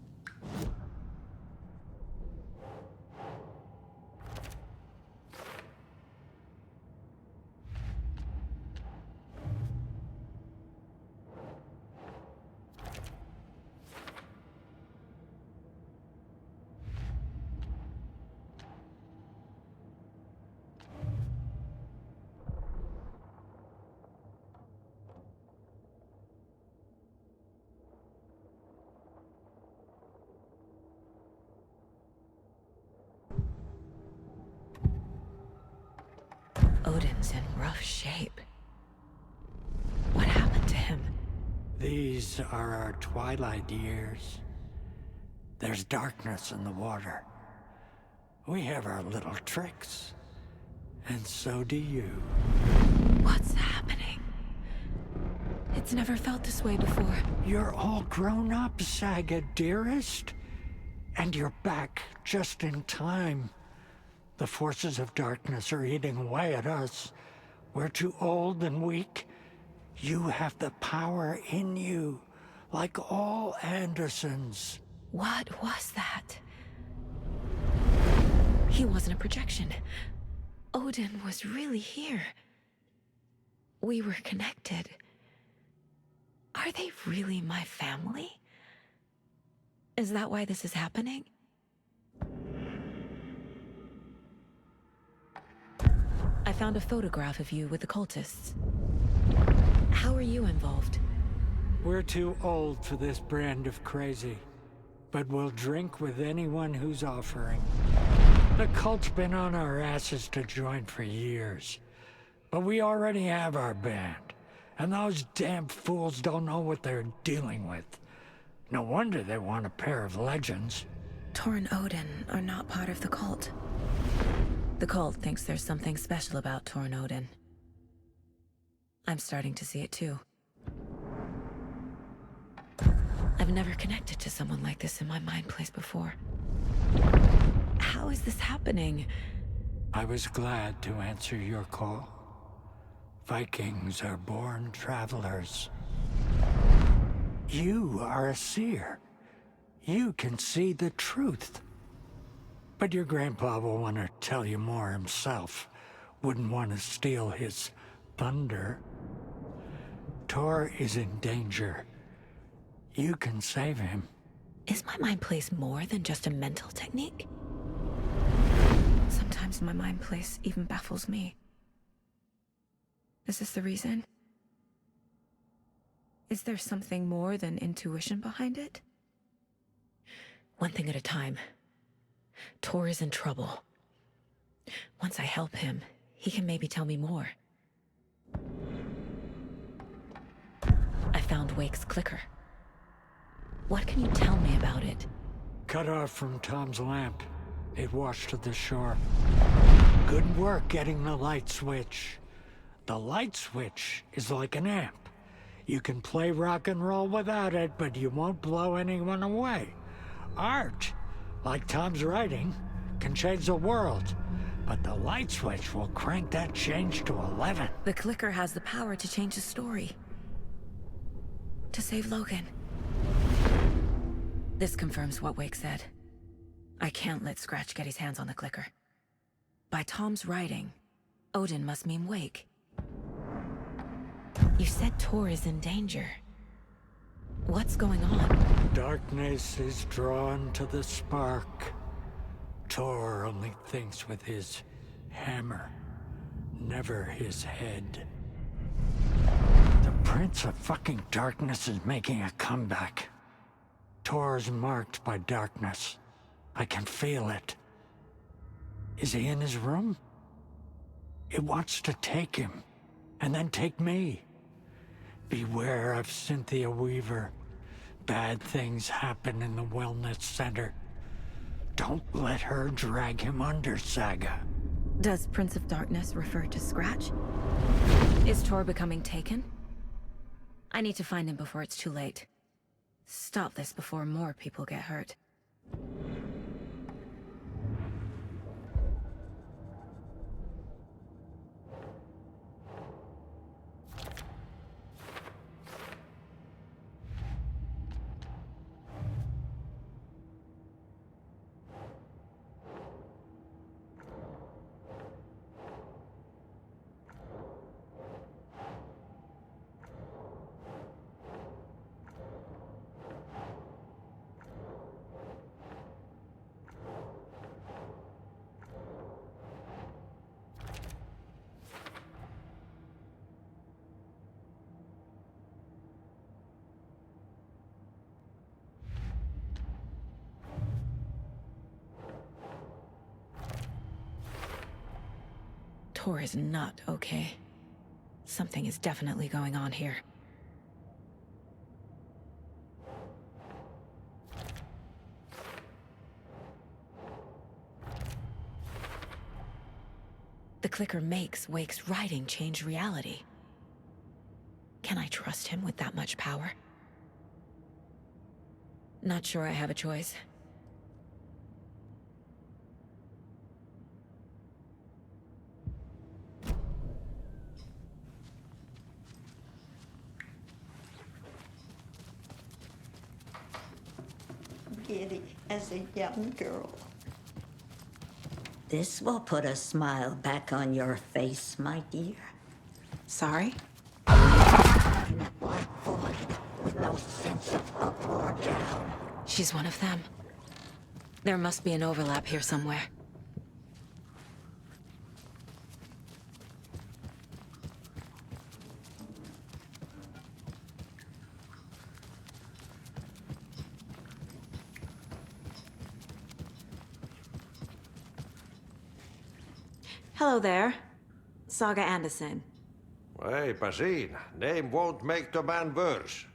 Odin's in rough shape. What happened to him? These are our twilight years. There's darkness in the water. We have our little tricks. And so do you. What's happening? It's never felt this way before. You're all grown up, Saga, dearest. And you're back just in time. The forces of darkness are eating away at us. We're too old and weak. You have the power in you, like all Andersons. What was that? He wasn't a projection. Odin was really here. We were connected. Are they really my family? Is that why this is happening? I found a photograph of you with the cultists. How are you involved? We're too old for this brand of crazy, but we'll drink with anyone who's offering. The cult's been on our asses to join for years, but we already have our band, and those damn fools don't know what they're dealing with. No wonder they want a pair of legends. Tor and Odin are not part of the cult. The cult thinks there's something special about Tor and Odin. I'm starting to see it too. I've never connected to someone like this in my mind place before. How is this happening? I was glad to answer your call. Vikings are born travelers. You are a seer. You can see the truth. But your grandpa will want to tell you more himself. Wouldn't want to steal his thunder. Tor is in danger. You can save him. Is my mind place more than just a mental technique? Sometimes my mind place even baffles me. Is this the reason? Is there something more than intuition behind it? One thing at a time. Tor is in trouble. Once I help him, he can maybe tell me more. I found Wake's clicker. What can you tell me about it? Cut off from Tom's lamp. It washed to the shore. Good work getting the light switch. The light switch is like an amp. You can play rock and roll without it, but you won't blow anyone away. Art, like Tom's writing, can change the world, but the light switch will crank that change to 11. The clicker has the power to change the story. To save Logan. This confirms what Wake said. I can't let Scratch get his hands on the clicker. By Tom's writing, Odin must mean Wake. You said Tor is in danger. What's going on? Darkness is drawn to the spark. Tor only thinks with his hammer, never his head. The Prince of fucking Darkness is making a comeback. Tor's marked by darkness. I can feel it. Is he in his room? It wants to take him, and then take me. Beware of Cynthia Weaver. Bad things happen in the wellness center. Don't let her drag him under, Saga. Does Prince of Darkness refer to Scratch? Is Tor becoming taken? I need to find him before it's too late. Stop this before more people get hurt. Tor is not okay. Something is definitely going on here. The clicker makes Wake's writing change reality. Can I trust him with that much power? Not sure I have a choice. Giddy as a young girl. This will put a smile back on your face, my dear. Sorry? In a black void She's one of them. There must be an overlap here somewhere. Hello there. Saga Anderson. Eipä siinä. Name won't make the man worse.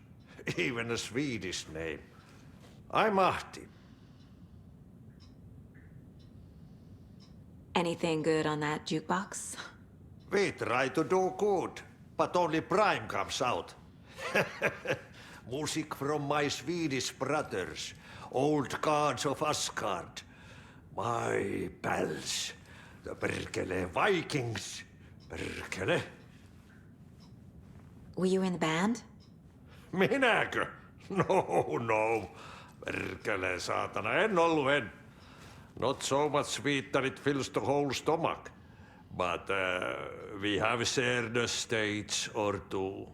Even a Swedish name. I'm Ahti. Anything good on that jukebox? We try to do good, but only Prime comes out. Music from my Swedish brothers, old gods of Asgard. My pals, the perkele Vikings. Perkele. Were you in the band? Minäkö? No. Perkele, saatana, en ollut. Not so much sweet that it fills the whole stomach. But we have shared a stage or two.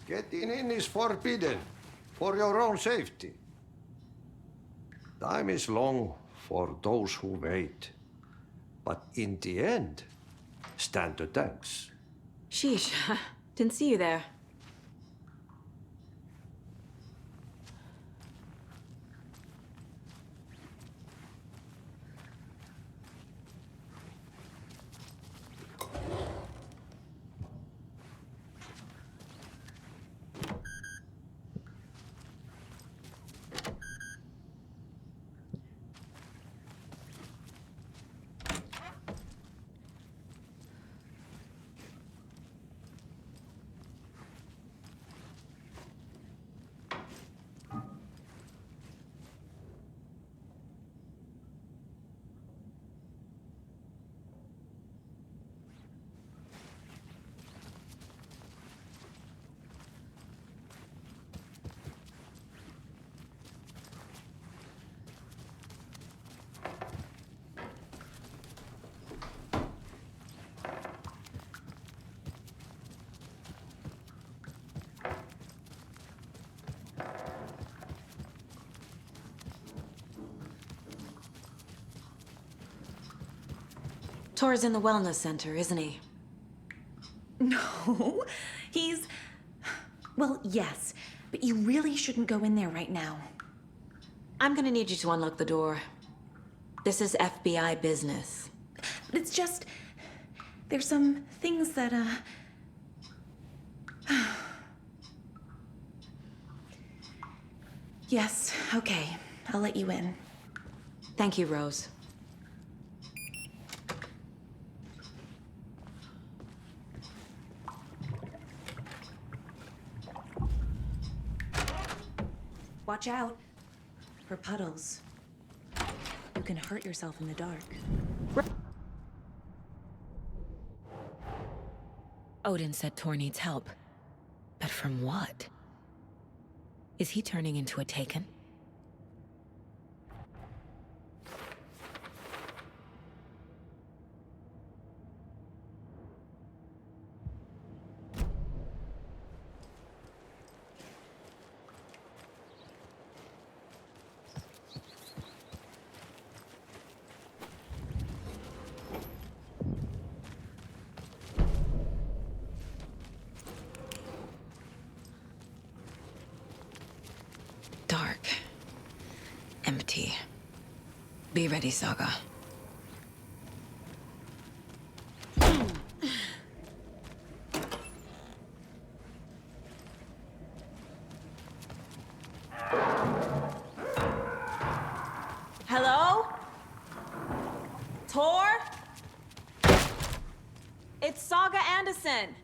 Getting in is forbidden, for your own safety. Time is long for those who wait. But in the end, stand the thanks. Sheesh, didn't see you there. Tor's in the wellness center, isn't he? No, he's... Well, yes, but you really shouldn't go in there right now. I'm gonna need you to unlock the door. This is FBI business. It's just... There's some things that, Yes, okay. I'll let you in. Thank you, Rose. Watch out for puddles. You can hurt yourself in the dark. Odin said Tor needs help. But from what? Is he turning into a Taken? Dark. Empty. Be ready, Saga. Anderson!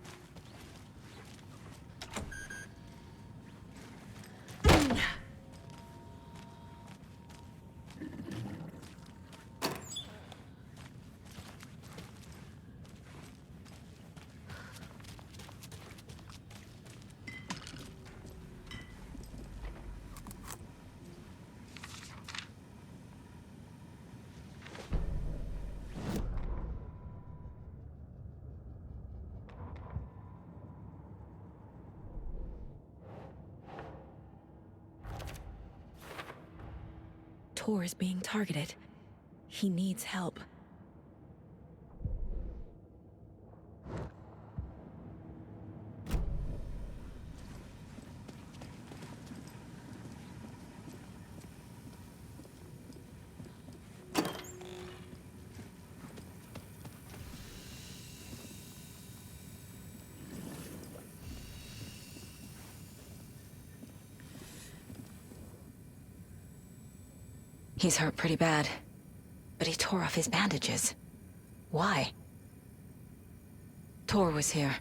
Tor is being targeted. He needs help. He's hurt pretty bad, but he tore off his bandages. Why? Tor was here.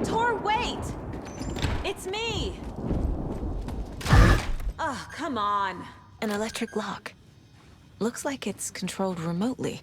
Tor, wait! It's me! Oh, come on. An electric lock. Looks like it's controlled remotely.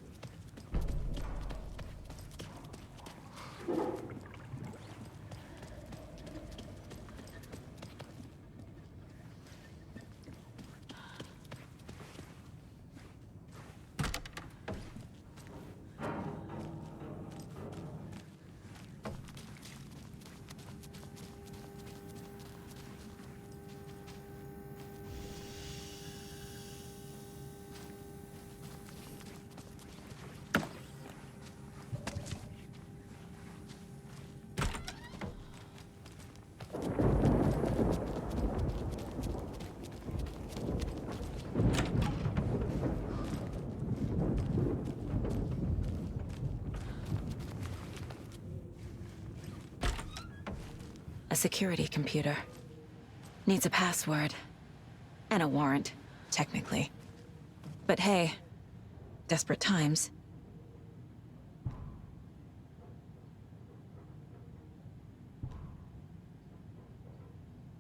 A security computer. Needs a password. And a warrant, technically. But hey, desperate times.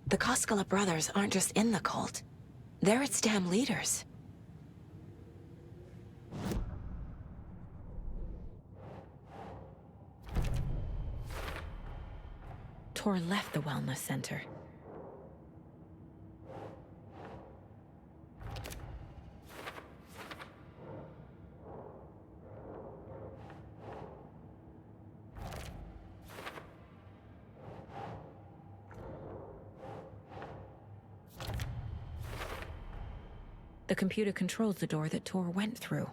The Koskela brothers aren't just in the cult. They're its damn leaders. Tor left the wellness center. The computer controls the door that Tor went through.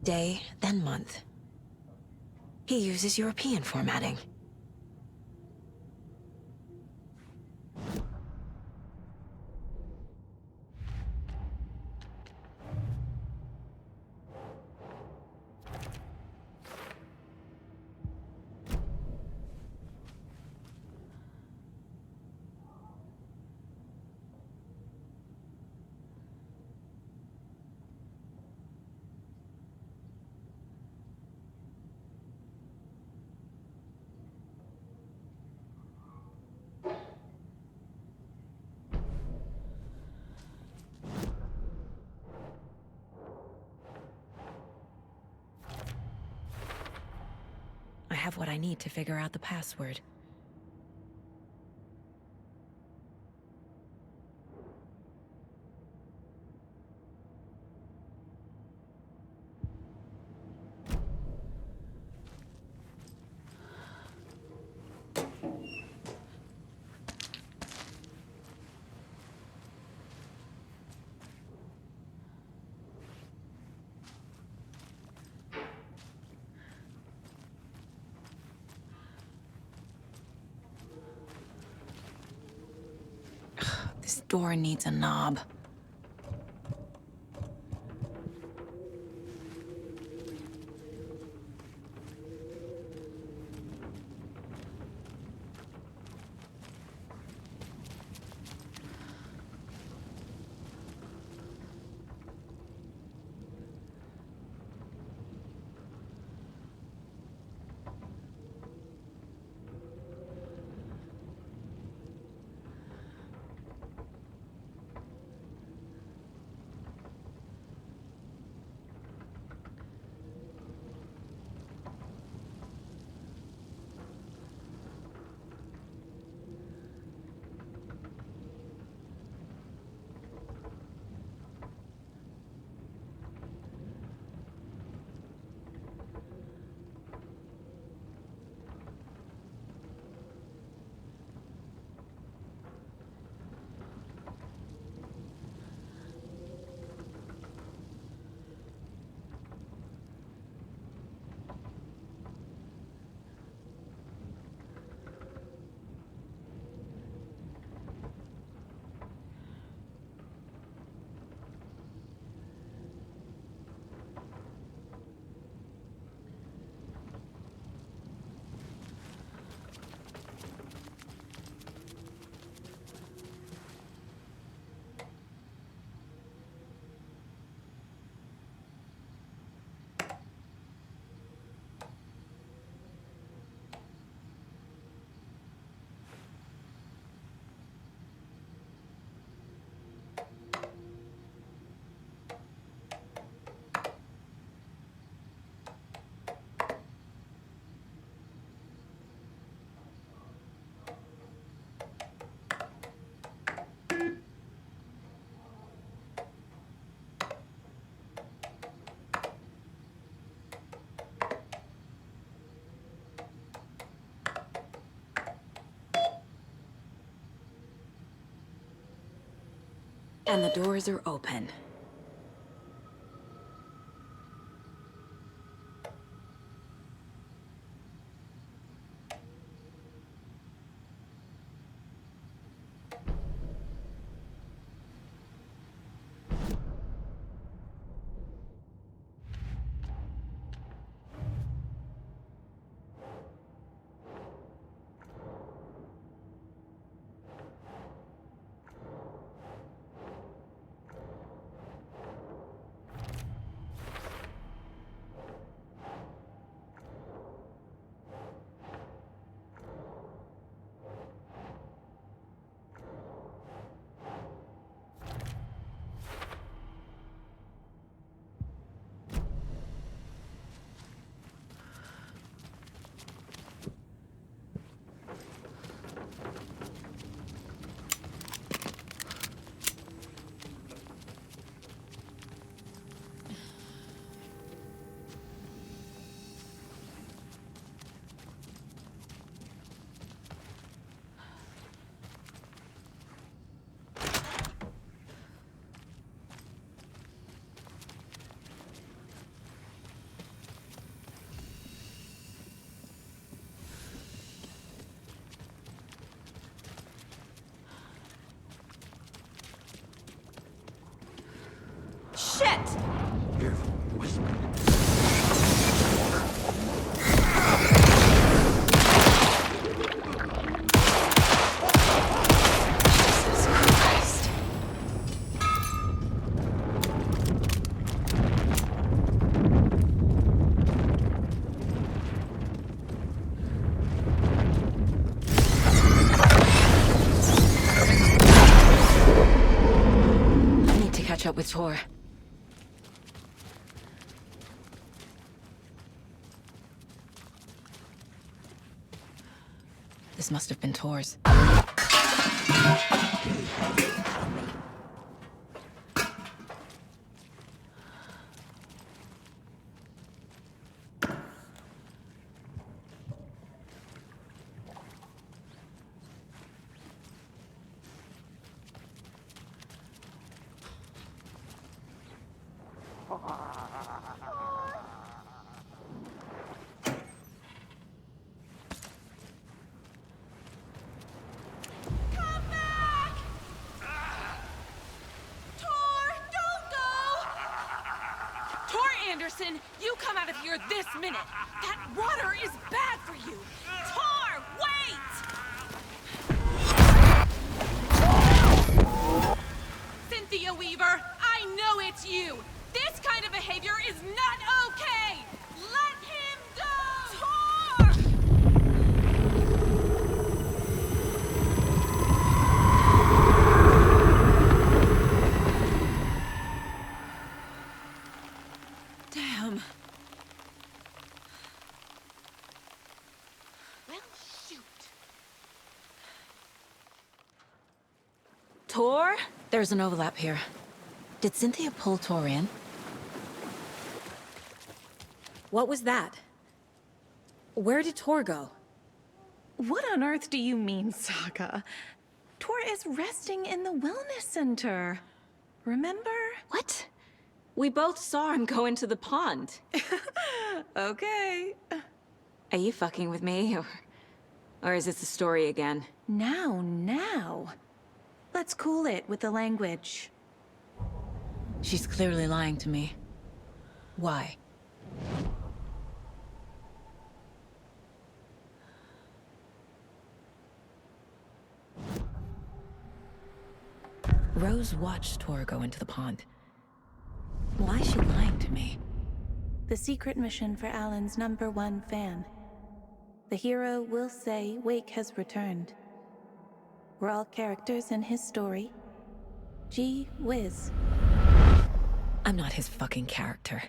day, then month. He uses European formatting. I have what I need to figure out the password. This door needs a knob. And the doors are open. with Tor. This must have been Tor's. Anderson, you come out of here this minute. That water is bad for you. Tor, wait! Cynthia Weaver, I know it's you. This kind of behavior is not okay. Let him go! Tor! Damn. Well, shoot. Tor? There's an overlap here. Did Cynthia pull Tor in? What was that? Where did Tor go? What on earth do you mean, Saga? Tor is resting in the wellness center. Remember? What? We both saw him go into the pond. Okay. Are you fucking with me, or is this a story again? Now. Let's cool it with the language. She's clearly lying to me. Why? Rose watched Tor go into the pond. Why is she lying to me? The secret mission for Alan's #1 fan. The hero will say Wake has returned. We're all characters in his story. Gee whiz. I'm not his fucking character.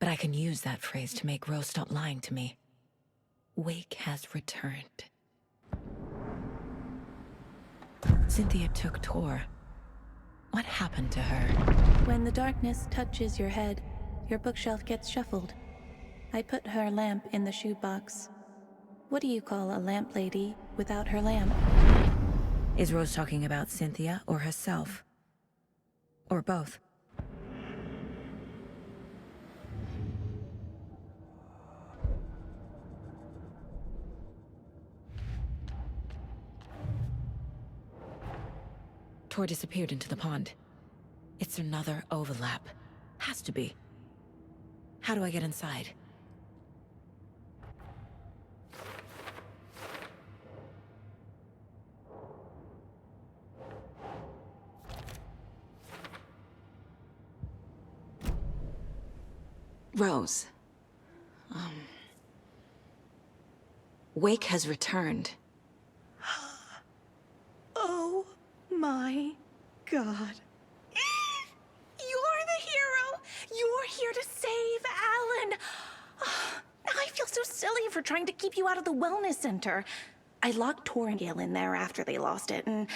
But I can use that phrase to make Rose stop lying to me. Wake has returned. Cynthia took Tor. What happened to her? When the darkness touches your head, your bookshelf gets shuffled. I put her lamp in the shoebox. What do you call a lamp lady without her lamp? Is Rose talking about Cynthia or herself? Or both? Tor disappeared into the pond. It's another overlap. Has to be. How do I get inside? Rose. Wake has returned. Oh my God. You're the hero! You're here to save Alan! I feel so silly for trying to keep you out of the wellness center. I locked Tor and Gale in there after they lost it, and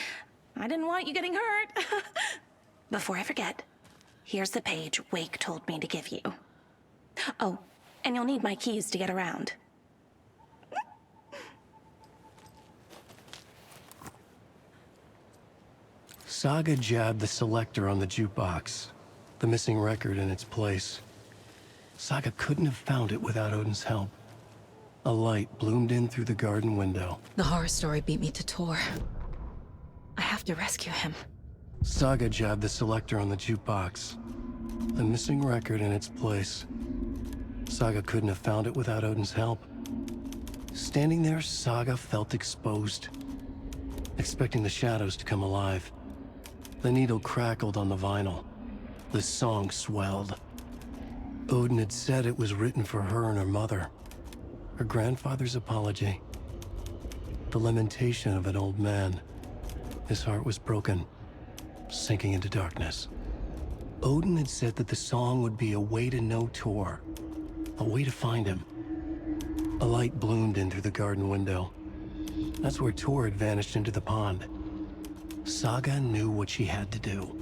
I didn't want you getting hurt. Before I forget, here's the page Wake told me to give you. Oh, and you'll need my keys to get around. Saga jabbed the selector on the jukebox, the missing record in its place. Saga couldn't have found it without Odin's help. A light bloomed in through the garden window. The horror story beat me to Tor. I have to rescue him. Saga jabbed the selector on the jukebox, the missing record in its place. Saga couldn't have found it without Odin's help. Standing there, Saga felt exposed, expecting the shadows to come alive. The needle crackled on the vinyl. The song swelled. Odin had said it was written for her and her mother. Her grandfather's apology. The lamentation of an old man. His heart was broken, sinking into darkness. Odin had said that the song would be a way to know Tor, a way to find him. A light bloomed in through the garden window. That's where Tor had vanished into the pond. Saga knew what she had to do.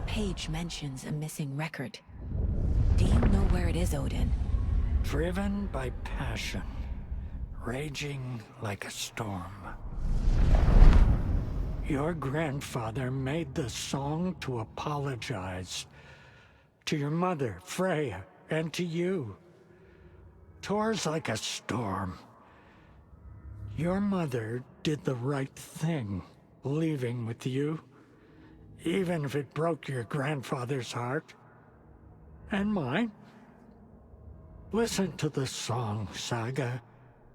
Page mentions a missing record. Do you know where it is, Odin? Driven by passion, raging like a storm. Your grandfather made the song to apologize. To your mother, Freya, and to you. Tor's like a storm. Your mother did the right thing, leaving with you. Even if it broke your grandfather's heart. And mine. Listen to the song, Saga.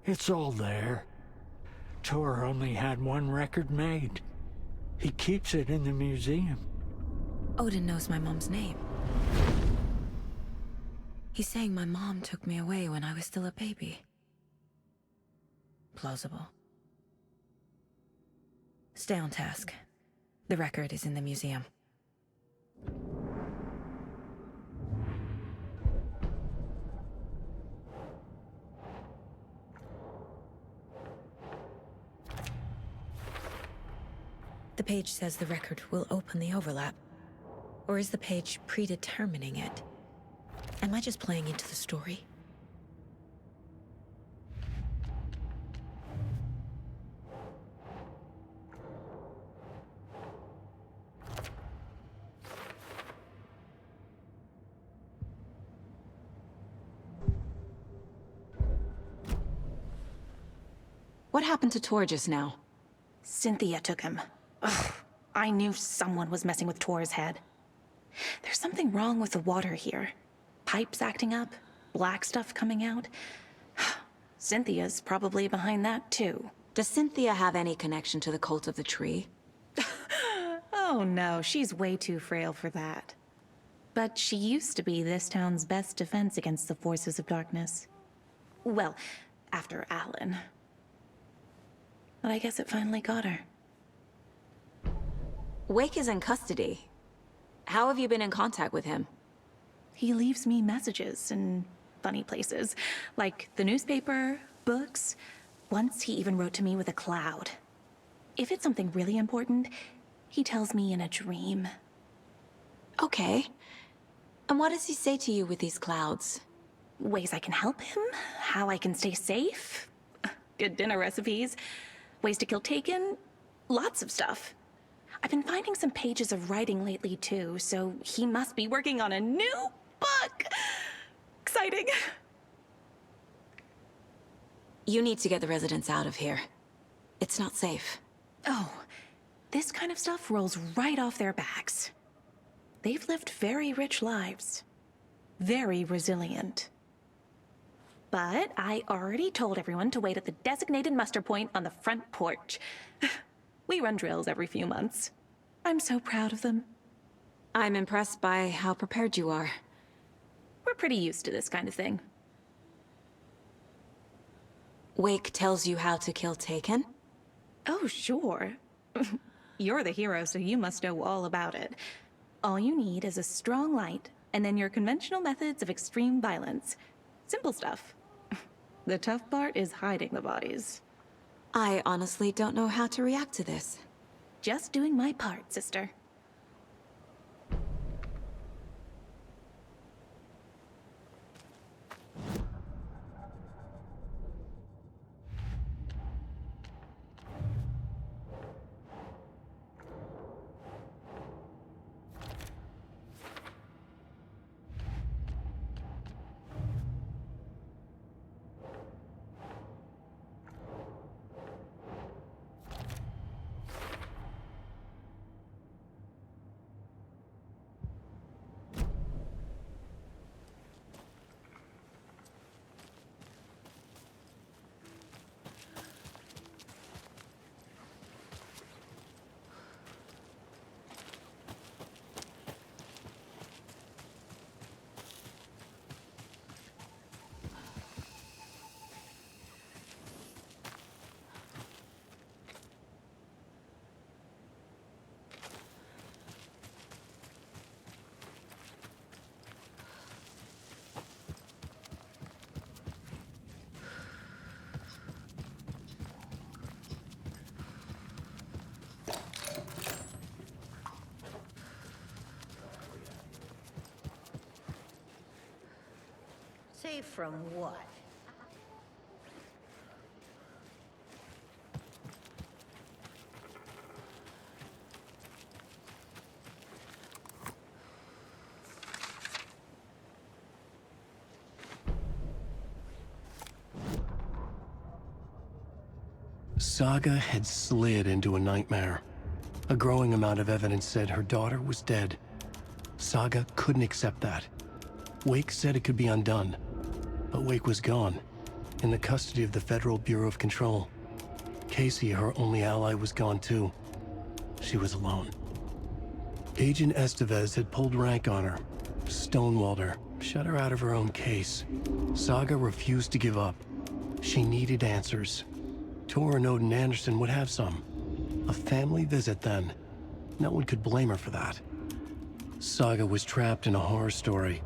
It's all there. Tor only had one record made. He keeps it in the museum. Odin knows my mom's name. He's saying my mom took me away when I was still a baby. Plausible. Stay on task. The record is in the museum. The page says the record will open the overlap. Or is the page predetermining it? Am I just playing into the story? What happened to Tor just now? Cynthia took him. Ugh, I knew someone was messing with Tor's head. There's something wrong with the water here. Pipes acting up, black stuff coming out. Cynthia's probably behind that too. Does Cynthia have any connection to the cult of the tree? Oh no, she's way too frail for that. But she used to be this town's best defense against the forces of darkness. Well, after Alan. But I guess it finally got her. Wake is in custody. How have you been in contact with him? He leaves me messages in funny places, like the newspaper, books. Once he even wrote to me with a cloud. If it's something really important, he tells me in a dream. Okay. And what does he say to you with these clouds? Ways I can help him, how I can stay safe, good dinner recipes, ways to kill Taken, lots of stuff. I've been finding some pages of writing lately too, so he must be working on a new book. Exciting. You need to get the residents out of here. It's not safe. Oh, this kind of stuff rolls right off their backs. They've lived very rich lives. Very resilient. But I already told everyone to wait at the designated muster point on the front porch. We run drills every few months. I'm so proud of them. I'm impressed by how prepared you are. We're pretty used to this kind of thing. Wake tells you how to kill Taken? Oh, sure. You're the hero, so you must know all about it. All you need is a strong light, and then your conventional methods of extreme violence. Simple stuff. The tough part is hiding the bodies. I honestly don't know how to react to this. Just doing my part, sister. Safe from what? Saga had slid into a nightmare. A growing amount of evidence said her daughter was dead. Saga couldn't accept that. Wake said it could be undone, but Wake was gone, in the custody of the Federal Bureau of Control. Casey, her only ally, was gone too. She was alone. Agent Estevez had pulled rank on her, stonewalled her, shut her out of her own case. Saga refused to give up. She needed answers. Tor and Odin Anderson would have some. A family visit, then. No one could blame her for that. Saga was trapped in a horror story.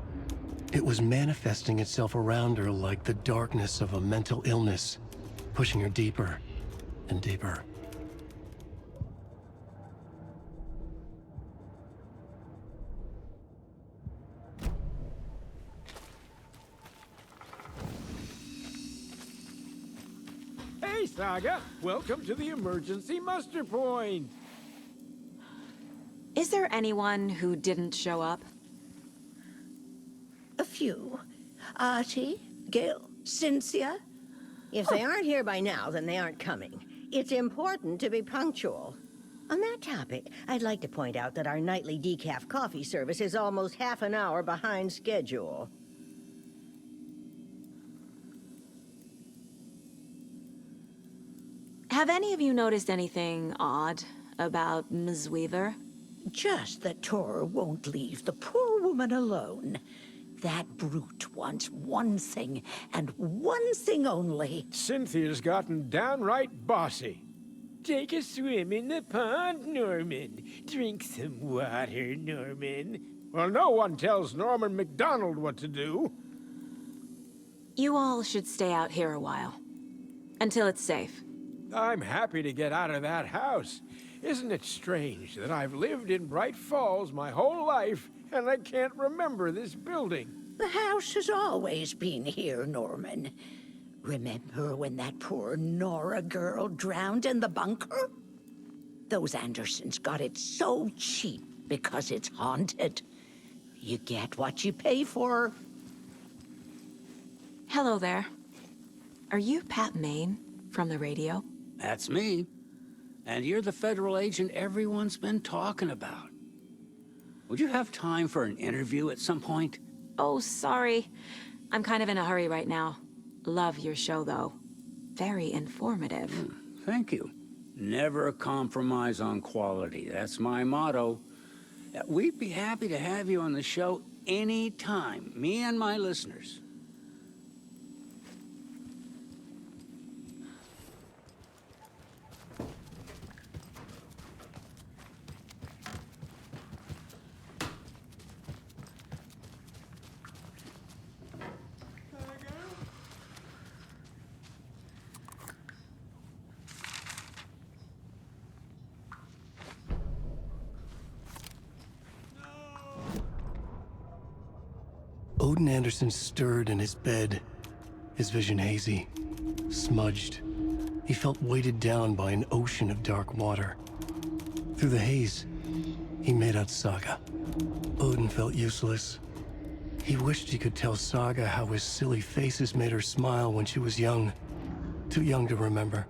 It was manifesting itself around her like the darkness of a mental illness, pushing her deeper and deeper. Hey, Saga! Welcome to the emergency muster point! Is there anyone who didn't show up? A few. Artie, Gail, Cynthia. If they aren't here by now, then they aren't coming. It's important to be punctual. On that topic, I'd like to point out that our nightly decaf coffee service is almost half an hour behind schedule. Have any of you noticed anything odd about Ms. Weaver? Just that Tor won't leave the poor woman alone. That brute wants one thing, and one thing only. Cynthia's gotten downright bossy. Take a swim in the pond, Norman. Drink some water, Norman. Well, no one tells Norman MacDonald what to do. You all should stay out here a while. Until it's safe. I'm happy to get out of that house. Isn't it strange that I've lived in Bright Falls my whole life, and I can't remember this building? The house has always been here, Norman. Remember when that poor Nora girl drowned in the bunker? Those Andersons got it so cheap because it's haunted. You get what you pay for. Hello there. Are you Pat Maine from the radio? That's me. And you're the federal agent everyone's been talking about. Would you have time for an interview at some point? Oh, sorry. I'm kind of in a hurry right now. Love your show, though. Very informative. Thank you. Never compromise on quality. That's my motto. We'd be happy to have you on the show anytime, me and my listeners. Odin Anderson stirred in his bed, his vision hazy, smudged. He felt weighted down by an ocean of dark water. Through the haze, he made out Saga. Odin felt useless. He wished he could tell Saga how his silly faces made her smile when she was young. Too young to remember.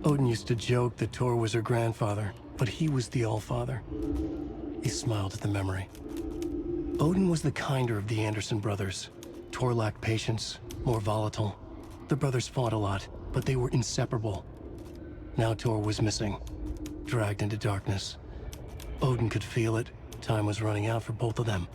Odin used to joke that Tor was her grandfather, but he was the Allfather. He smiled at the memory. Odin was the kinder of the Anderson brothers. Tor lacked patience, more volatile. The brothers fought a lot, but they were inseparable. Now Tor was missing, dragged into darkness. Odin could feel it. Time was running out for both of them.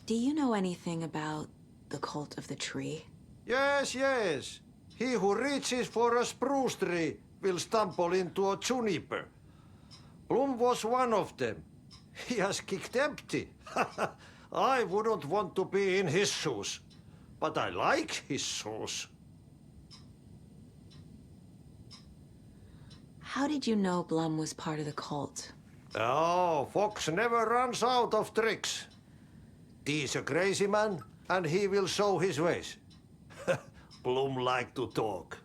Do you know anything about the cult of the tree? Yes, yes. He who reaches for a spruce tree will stumble into a juniper. Bloom was one of them. He has kicked empty. I wouldn't want to be in his shoes, but I like his shoes. How did you know Blum was part of the cult? Oh, Fox never runs out of tricks. He's a crazy man, and he will show his ways. Bloom like to talk.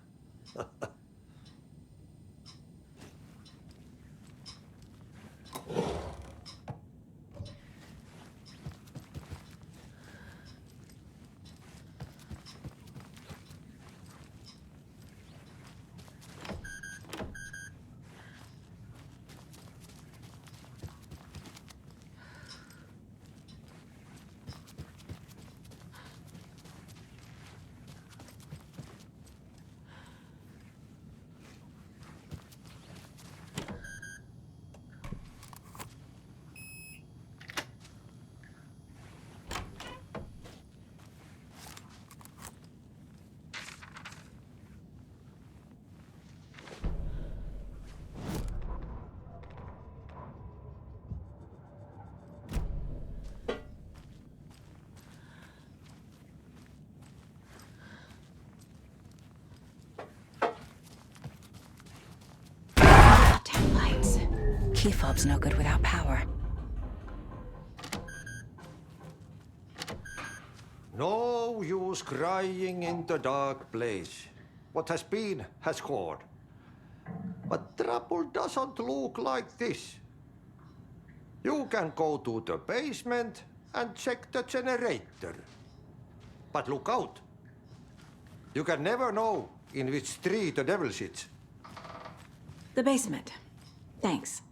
Key fob's no good without power. No use crying in the dark place. What has been has gone. But trouble doesn't look like this. You can go to the basement and check the generator. But look out. You can never know in which tree the devil sits. The basement. Thanks.